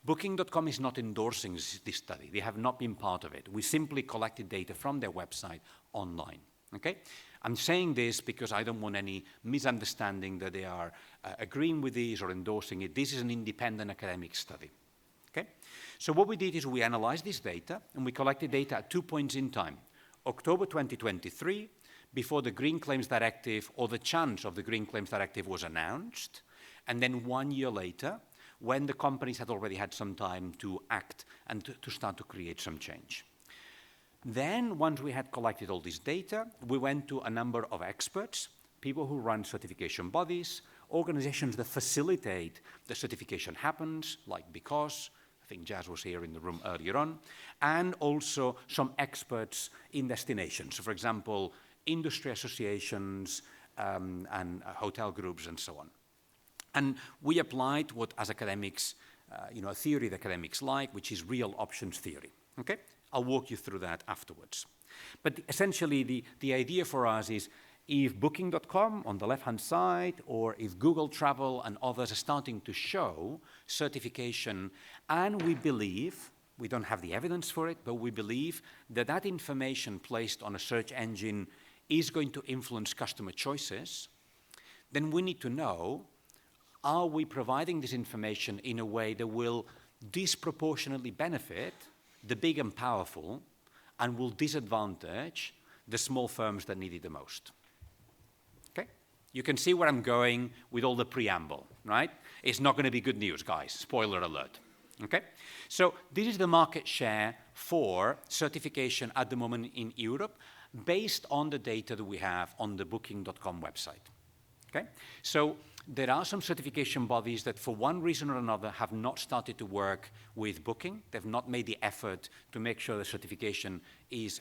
Booking.com is not endorsing this study. They have not been part of it. We simply collected data from their website online. Okay? I'm saying this because I don't want any misunderstanding that they are agreeing with this or endorsing it. This is an independent academic study. Okay? So what we did is we analyzed this data, and we collected data at 2 points in time. October 2023, before the Green Claims Directive or the chance of the Green Claims Directive was announced, and then 1 year later, when the companies had already had some time to act and to start to create some change. Then, once we had collected all this data, we went to a number of experts, people who run certification bodies, organizations that facilitate the certification happens, like Because, I think Jazz was here in the room earlier on, and also some experts in destinations. So, for example, industry associations and hotel groups and so on. And we applied what, as academics, a theory that academics like, which is real options theory. Okay? I'll walk you through that afterwards. But essentially, the idea for us is if Booking.com on the left-hand side, or if Google Travel and others are starting to show certification, and we believe, we don't have the evidence for it, but we believe that that information placed on a search engine is going to influence customer choices, then we need to know, are we providing this information in a way that will disproportionately benefit the big and powerful and will disadvantage the small firms that need it the most? Okay? You can see where I'm going with all the preamble, right? It's not going to be good news, guys. Spoiler alert. Okay? So this is the market share for certification at the moment in Europe based on the data that we have on the Booking.com website. Okay? So there are some certification bodies that for one reason or another have not started to work with Booking. They've not made the effort to make sure the certification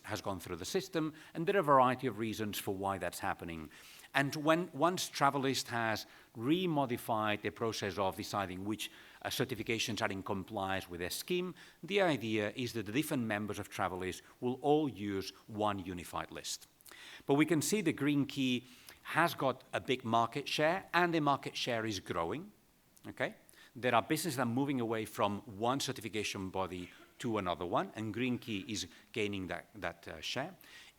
has gone through the system, and there are a variety of reasons for why that's happening. And once Travelist has remodified the process of deciding which certifications are in compliance with their scheme, the idea is that the different members of Travelist will all use one unified list. But we can see the Green Key has got a big market share, and the market share is growing. Okay? There are businesses that are moving away from one certification body to another one, and Green Key is gaining that share.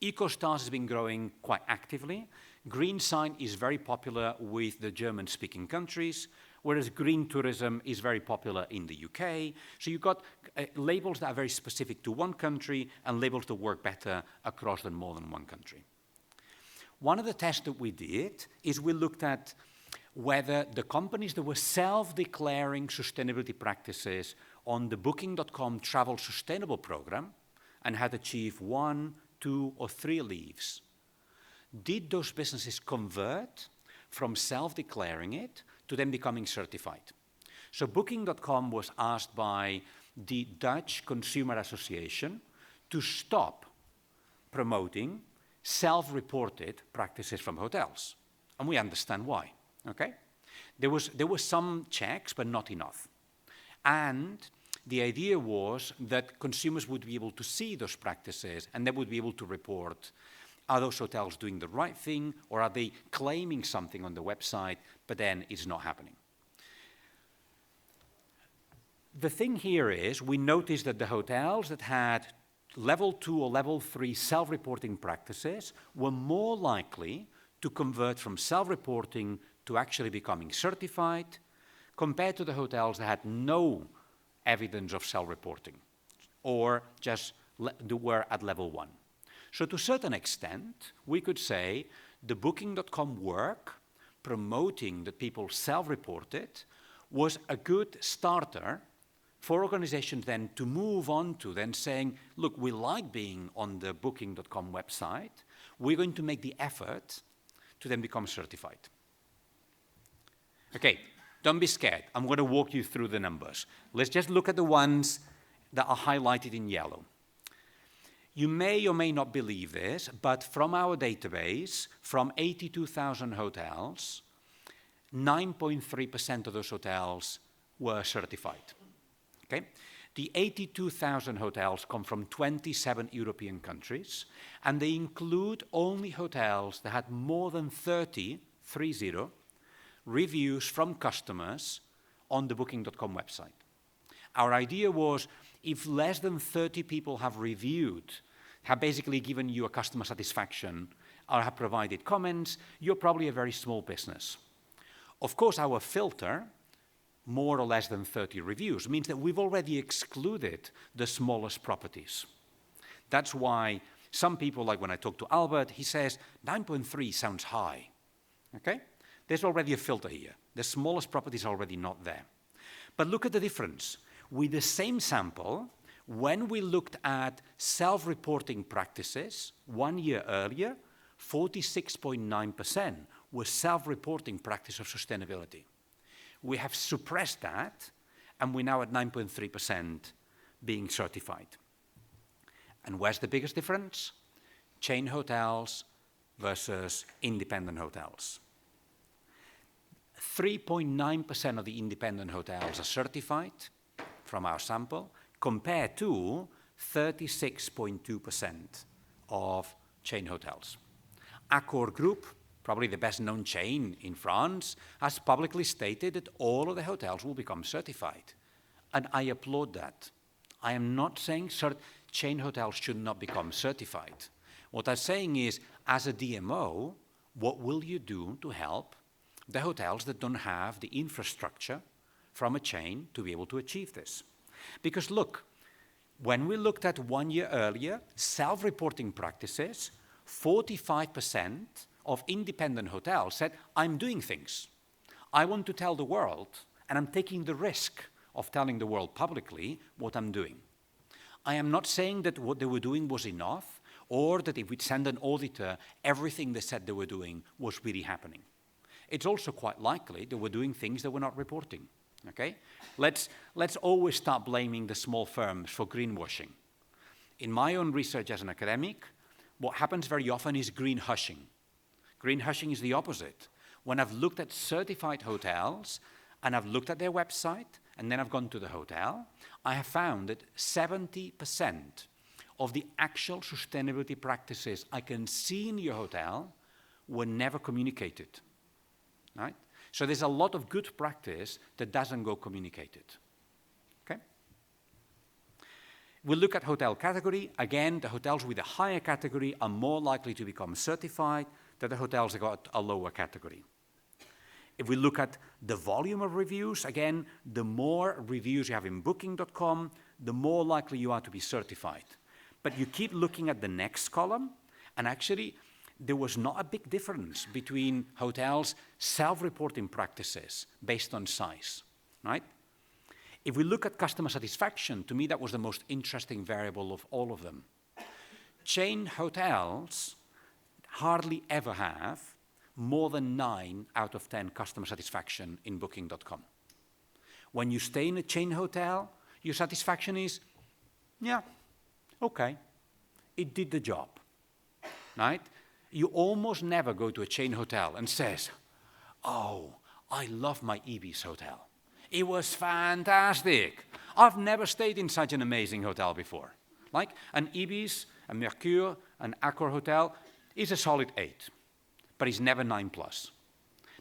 EcoStars has been growing quite actively. Green Sign is very popular with the German-speaking countries, whereas Green Tourism is very popular in the UK. So you've got labels that are very specific to one country and labels that work better across more than one country. One of the tests that we did is we looked at whether the companies that were self-declaring sustainability practices on the Booking.com Travel Sustainable program and had achieved 1, 2, or 3 leaves, did those businesses convert from self-declaring it to them becoming certified? So Booking.com was asked by the Dutch Consumer Association to stop promoting self-reported practices from hotels. And we understand why, okay? There were some checks, but not enough. And the idea was that consumers would be able to see those practices and they would be able to report, are those hotels doing the right thing, or are they claiming something on the website, but then it's not happening? The thing here is we noticed that the hotels that had level 2 or level 3 self-reporting practices were more likely to convert from self-reporting to actually becoming certified compared to the hotels that had no evidence of self-reporting or just were at level 1. So to a certain extent, we could say the Booking.com work promoting that people self-reported was a good starter for organizations then to move on to then saying, look, we like being on the Booking.com website. We're going to make the effort to then become certified. Okay, don't be scared. I'm going to walk you through the numbers. Let's just look at the ones that are highlighted in yellow. You may or may not believe this, but from our database, from 82,000 hotels, 9.3% of those hotels were certified. Okay? The 82,000 hotels come from 27 European countries, and they include only hotels that had more than 30 reviews from customers on the Booking.com website. Our idea was, if less than 30 people have reviewed, have basically given you a customer satisfaction, or have provided comments, you're probably a very small business. Of course, our filter, more or less than 30 reviews, means that we've already excluded the smallest properties. That's why some people, like when I talk to Albert, he says 9.3 sounds high. Okay? There's already a filter here. The smallest property is already not there. But look at the difference. With the same sample, when we looked at self-reporting practices 1 year earlier, 46.9% was self-reporting practice of sustainability. We have suppressed that, and we're now at 9.3% being certified. And where's the biggest difference? Chain hotels versus independent hotels. 3.9% of the independent hotels are certified from our sample, compared to 36.2% of chain hotels. Accor Group, probably the best known chain in France, has publicly stated that all of the hotels will become certified. And I applaud that. I am not saying chain hotels should not become certified. What I'm saying is, as a DMO, what will you do to help the hotels that don't have the infrastructure from a chain to be able to achieve this? Because look, when we looked at 1 year earlier, self-reporting practices, 45% of independent hotels said, I'm doing things. I want to tell the world, and I'm taking the risk of telling the world publicly what I'm doing. I am not saying that what they were doing was enough, or that if we'd send an auditor, everything they said they were doing was really happening. It's also quite likely they were doing things they were not reporting. Okay? Let's always start blaming the small firms for greenwashing. In my own research as an academic, what happens very often is green hushing. Green hushing is the opposite. When I've looked at certified hotels, and I've looked at their website, and then I've gone to the hotel, I have found that 70% of the actual sustainability practices I can see in your hotel were never communicated. Right? So there's a lot of good practice that doesn't go communicated. Okay? We'll look at hotel category. Again, the hotels with a higher category are more likely to become certified than the hotels that got a lower category. If we look at the volume of reviews, again, the more reviews you have in Booking.com, the more likely you are to be certified. But you keep looking at the next column, and actually, there was not a big difference between hotels' self-reporting practices based on size, right? If we look at customer satisfaction, to me that was the most interesting variable of all of them. Chain hotels hardly ever have more than 9 out of 10 customer satisfaction in Booking.com. When you stay in a chain hotel, your satisfaction is, yeah, okay, it did the job, right? You almost never go to a chain hotel and says, oh, I love my Ibis hotel. It was fantastic. I've never stayed in such an amazing hotel before. Like an Ibis, a Mercure, an Accor hotel is a solid 8, but it's never 9+.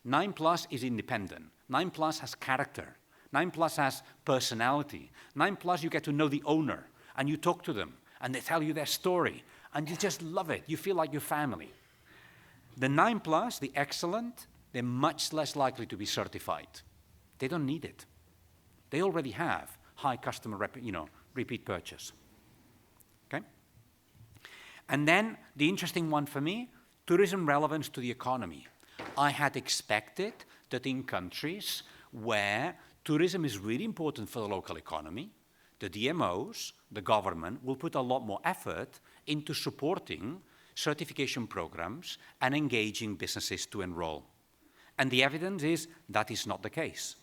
9+ is independent. 9+ has character. 9+ has personality. 9+ you get to know the owner, and you talk to them, and they tell you their story, and you just love it. You feel like your family. The 9+, the excellent, they're much less likely to be certified. They don't need it. They already have high customer repeat purchase. Okay? And then the interesting one for me, tourism relevance to the economy. I had expected that in countries where tourism is really important for the local economy, the DMOs, the government, will put a lot more effort into supporting certification programs and engaging businesses to enroll. And the evidence is that is not the case.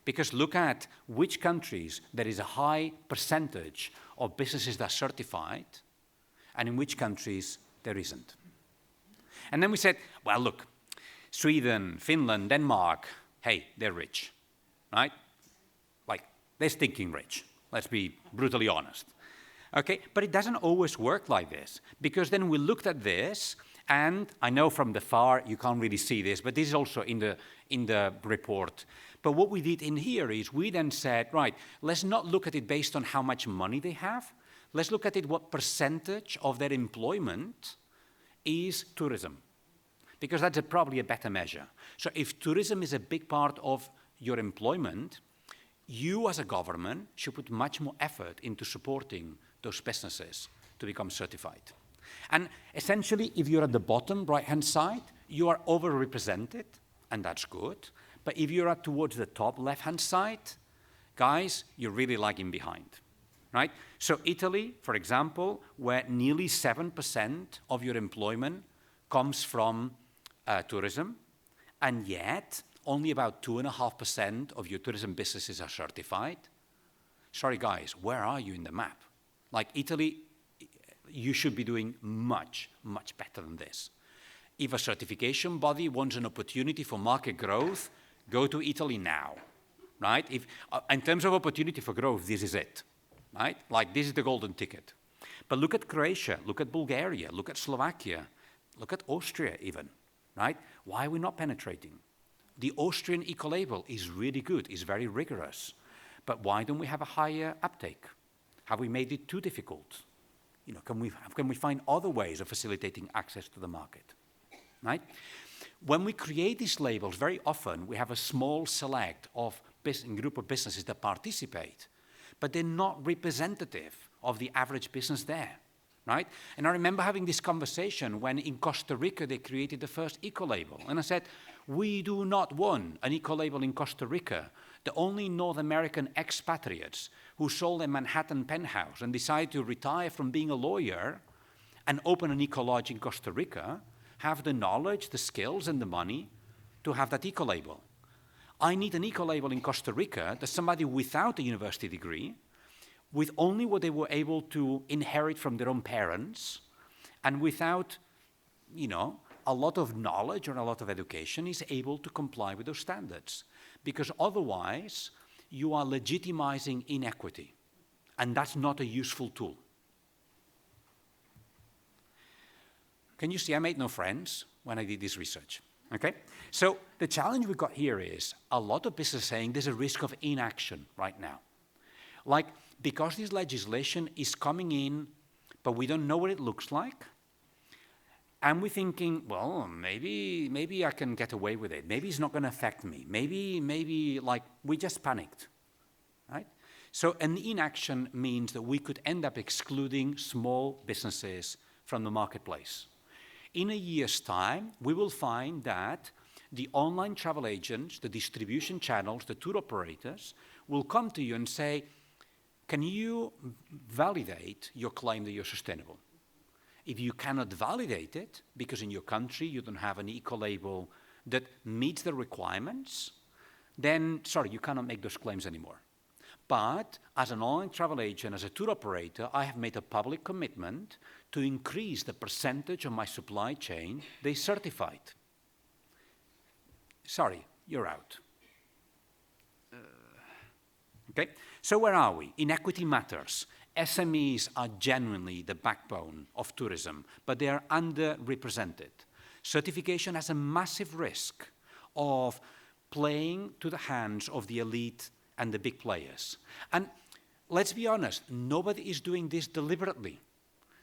Because look at which countries there is a high percentage of businesses that are certified, and in which countries there isn't. And then we said, well, look, Sweden, Finland, Denmark, hey, they're rich, right? Like, they're stinking rich. Let's be brutally honest. Okay, but it doesn't always work like this, because then we looked at this, And I know from the far you can't really see this, but this is also in the report. But what we did in here is we then said, right, let's not look at it based on how much money they have. Let's look at it what percentage of their employment is tourism, because that's probably a better measure. So if tourism is a big part of your employment, you as a government should put much more effort into supporting those businesses to become certified. And essentially, if you're at the bottom right-hand side, you are overrepresented, and that's good. But if you're at towards the top left-hand side, guys, you're really lagging behind, right? So Italy, for example, where nearly 7% of your employment comes from tourism, and yet only about 2.5% of your tourism businesses are certified. Sorry, guys, where are you in the map? Like Italy, you should be doing much, much better than this. If a certification body wants an opportunity for market growth, go to Italy now, right? If, in terms of opportunity for growth, this is it, right? Like this is the golden ticket. But look at Croatia, look at Bulgaria, look at Slovakia, look at Austria even, right? Why are we not penetrating? The Austrian eco-label is really good, is very rigorous. But why don't we have a higher uptake? Have we made it too difficult? You know, can we find other ways of facilitating access to the market, right? When we create these labels, very often we have a small select of group of businesses that participate, but they're not representative of the average business there, right? And I remember having this conversation when in Costa Rica they created the first eco-label, and I said, we do not want an eco-label in Costa Rica. The only North American expatriates who sold a Manhattan penthouse and decided to retire from being a lawyer and open an eco-lodge in Costa Rica have the knowledge, the skills, and the money to have that eco-label. I need an eco-label in Costa Rica that somebody without a university degree, with only what they were able to inherit from their own parents, and without, you know, a lot of knowledge or a lot of education is able to comply with those standards. Because otherwise, you are legitimizing inequity, and that's not a useful tool. Can you see I made no friends when I did this research? Okay? So the challenge we got here is a lot of businesses saying there's a risk of inaction right now. Like, because this legislation is coming in, but we don't know what it looks like, and we're thinking, well, maybe I can get away with it. Maybe it's not going to affect me. Maybe like we just panicked, right? So an inaction means that we could end up excluding small businesses from the marketplace. In a year's time, we will find that the online travel agents, the distribution channels, the tour operators will come to you and say, can you validate your claim that you're sustainable? If you cannot validate it, because in your country you don't have an eco-label that meets the requirements, then, sorry, you cannot make those claims anymore. But as an online travel agent, as a tour operator, I have made a public commitment to increase the percentage of my supply chain they certified. Sorry, you're out. Okay, so where are we? Inequity matters. SMEs are genuinely the backbone of tourism, but they are underrepresented. Certification has a massive risk of playing to the hands of the elite and the big players. And let's be honest, nobody is doing this deliberately.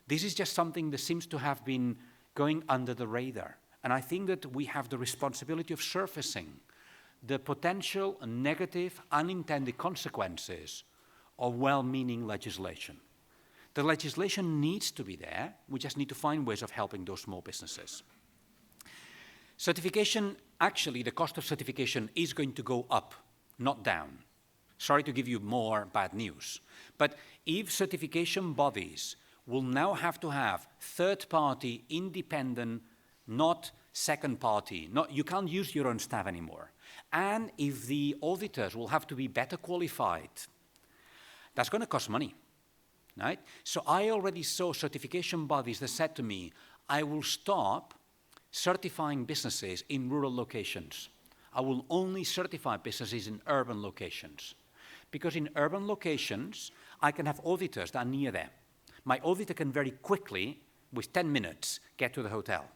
This is just something that seems to have been going under the radar. And I think that we have the responsibility of surfacing the potential negative, unintended consequences of well-meaning legislation. The legislation needs to be there. We just need to find ways of helping those small businesses. Certification, actually, the cost of certification is going to go up, not down. Sorry to give you more bad news. But if certification bodies will now have to have third-party, independent, not second-party, you can't use your own staff anymore. And if the auditors will have to be better qualified, that's going to cost money, right? So I already saw certification bodies that said to me, I will stop certifying businesses in rural locations. I will only certify businesses in urban locations. Because in urban locations, I can have auditors that are near them. My auditor can very quickly, with 10 minutes, get to the hotel.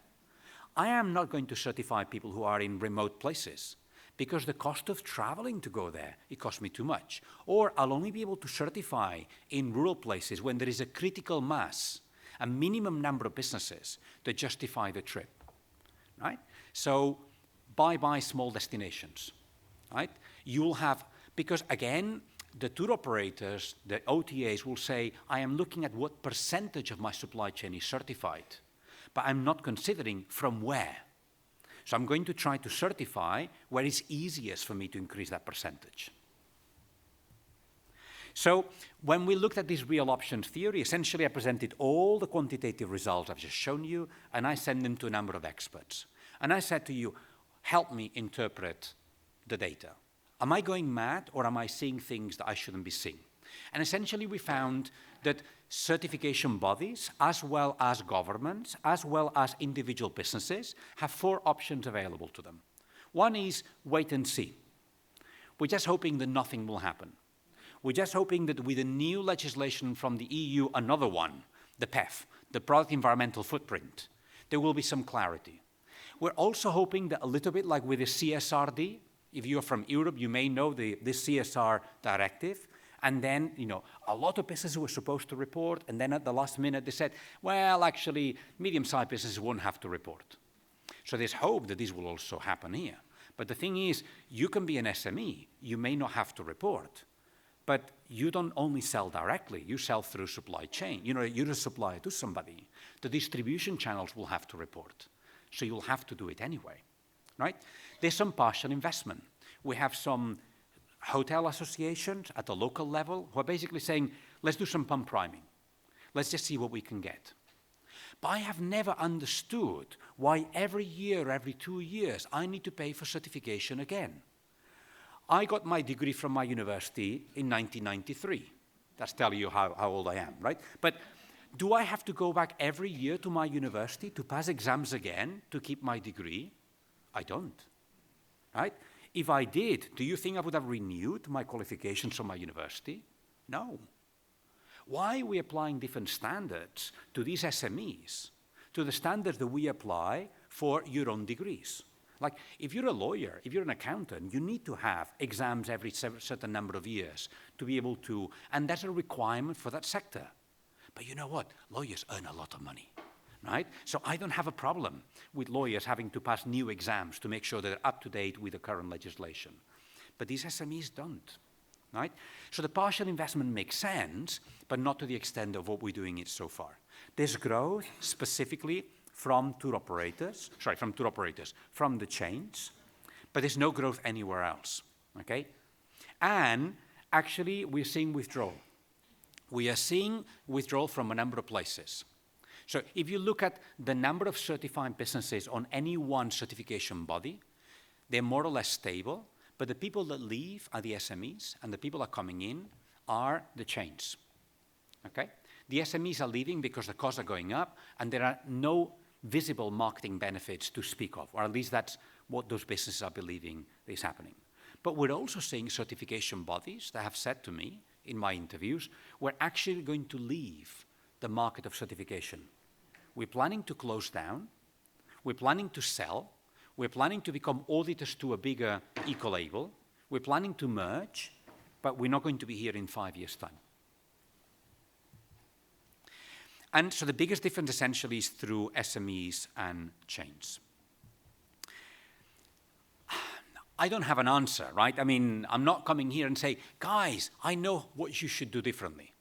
I am not going to certify people who are in remote places because the cost of traveling to go there, it costs me too much. Or I'll only be able to certify in rural places when there is a critical mass, a minimum number of businesses that justify the trip, right? So bye-bye small destinations, right? You'll have, because again, the tour operators, the OTAs will say, I am looking at what percentage of my supply chain is certified, but I'm not considering from where. So I'm going to try to certify where it's easiest for me to increase that percentage. So when we looked at this real options theory, essentially I presented all the quantitative results I've just shown you, and I sent them to a number of experts. And I said to you, help me interpret the data. Am I going mad, or am I seeing things that I shouldn't be seeing? And essentially we found that certification bodies, as well as governments, as well as individual businesses, have 4 options available to them. One is wait and see. We're just hoping that nothing will happen. We're just hoping that with the new legislation from the EU, another one, the PEF, the Product Environmental Footprint, there will be some clarity. We're also hoping that a little bit like with the CSRD, if you're from Europe, you may know the CSR directive. And then, a lot of businesses were supposed to report, and then at the last minute they said, well, actually, medium-sized businesses won't have to report. So there's hope that this will also happen here. But the thing is, you can be an SME, you may not have to report, but you don't only sell directly, you sell through supply chain. You're a supplier to somebody. The distribution channels will have to report. So you'll have to do it anyway, right? There's some partial investment. We have some hotel associations at the local level who are basically saying, let's do some pump priming. Let's just see what we can get. But I have never understood why every year, every 2 years, I need to pay for certification again. I got my degree from my university in 1993. That's telling you how old I am, right? But do I have to go back every year to my university to pass exams again to keep my degree? I don't, right? If I did, do you think I would have renewed my qualifications from my university? No. Why are we applying different standards to these SMEs, to the standards that we apply for your own degrees? Like, if you're a lawyer, if you're an accountant, you need to have exams every certain number of years to be able to, and that's a requirement for that sector. But you know what? Lawyers earn a lot of money. Right? So I don't have a problem with lawyers having to pass new exams to make sure they're up to date with the current legislation. But these SMEs don't, right? So the partial investment makes sense, but not to the extent of what we're doing it so far. There's growth specifically from tour operators, from the chains, but there's no growth anywhere else, okay? And actually, we're seeing withdrawal. We are seeing withdrawal from a number of places. So if you look at the number of certified businesses on any one certification body, they're more or less stable, but the people that leave are the SMEs, and the people that are coming in are the chains, okay? The SMEs are leaving because the costs are going up, and there are no visible marketing benefits to speak of, or at least that's what those businesses are believing is happening. But we're also seeing certification bodies that have said to me in my interviews, we're actually going to leave the market of certification. We're planning to close down, we're planning to sell, we're planning to become auditors to a bigger eco-label, we're planning to merge, but we're not going to be here in 5 years' time. And so the biggest difference essentially is through SMEs and chains. I don't have an answer, right? I mean, I'm not coming here and say, guys, I know what you should do differently.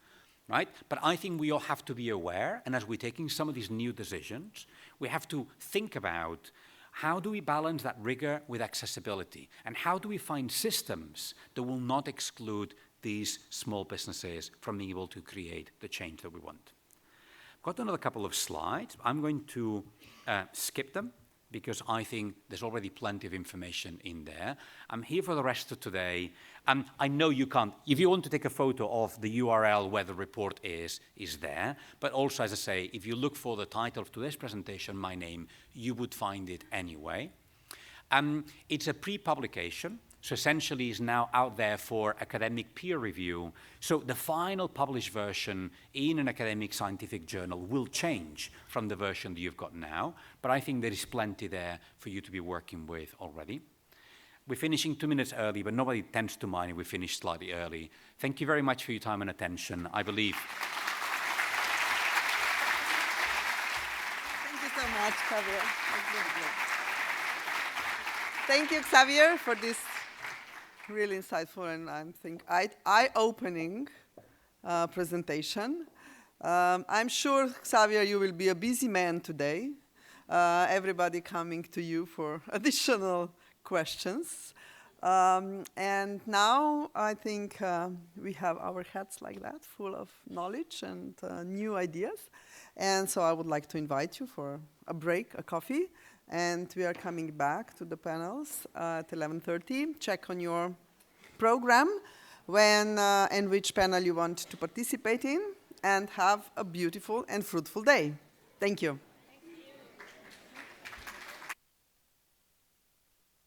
Right? But I think we all have to be aware, and as we're taking some of these new decisions, we have to think about how do we balance that rigor with accessibility, and how do we find systems that will not exclude these small businesses from being able to create the change that we want. I've got another couple of slides. I'm going to skip them because I think there's already plenty of information in there. I'm here for the rest of today. I know you can't, if you want to take a photo of the URL where the report is there. But also, as I say, if you look for the title of today's presentation, my name, you would find it anyway. It's a pre-publication, So essentially is now out there for academic peer review. So the final published version in an academic scientific journal will change from the version that you've got now, but I think there is plenty there for you to be working with already. We're finishing 2 minutes early, but nobody tends to mind if we finish slightly early. Thank you very much for your time and attention. I believe. Thank you so much, Xavier. Thank you, Xavier, for this really insightful and I think eye-opening presentation. I'm sure, Xavier, you will be a busy man today. Everybody coming to you for additional questions. And now I think we have our heads like that, full of knowledge and new ideas. And so I would like to invite you for a break, a coffee. And we are coming back to the panels at 11:30. Check on your program when and which panel you want to participate in. And have a beautiful and fruitful day. Thank you.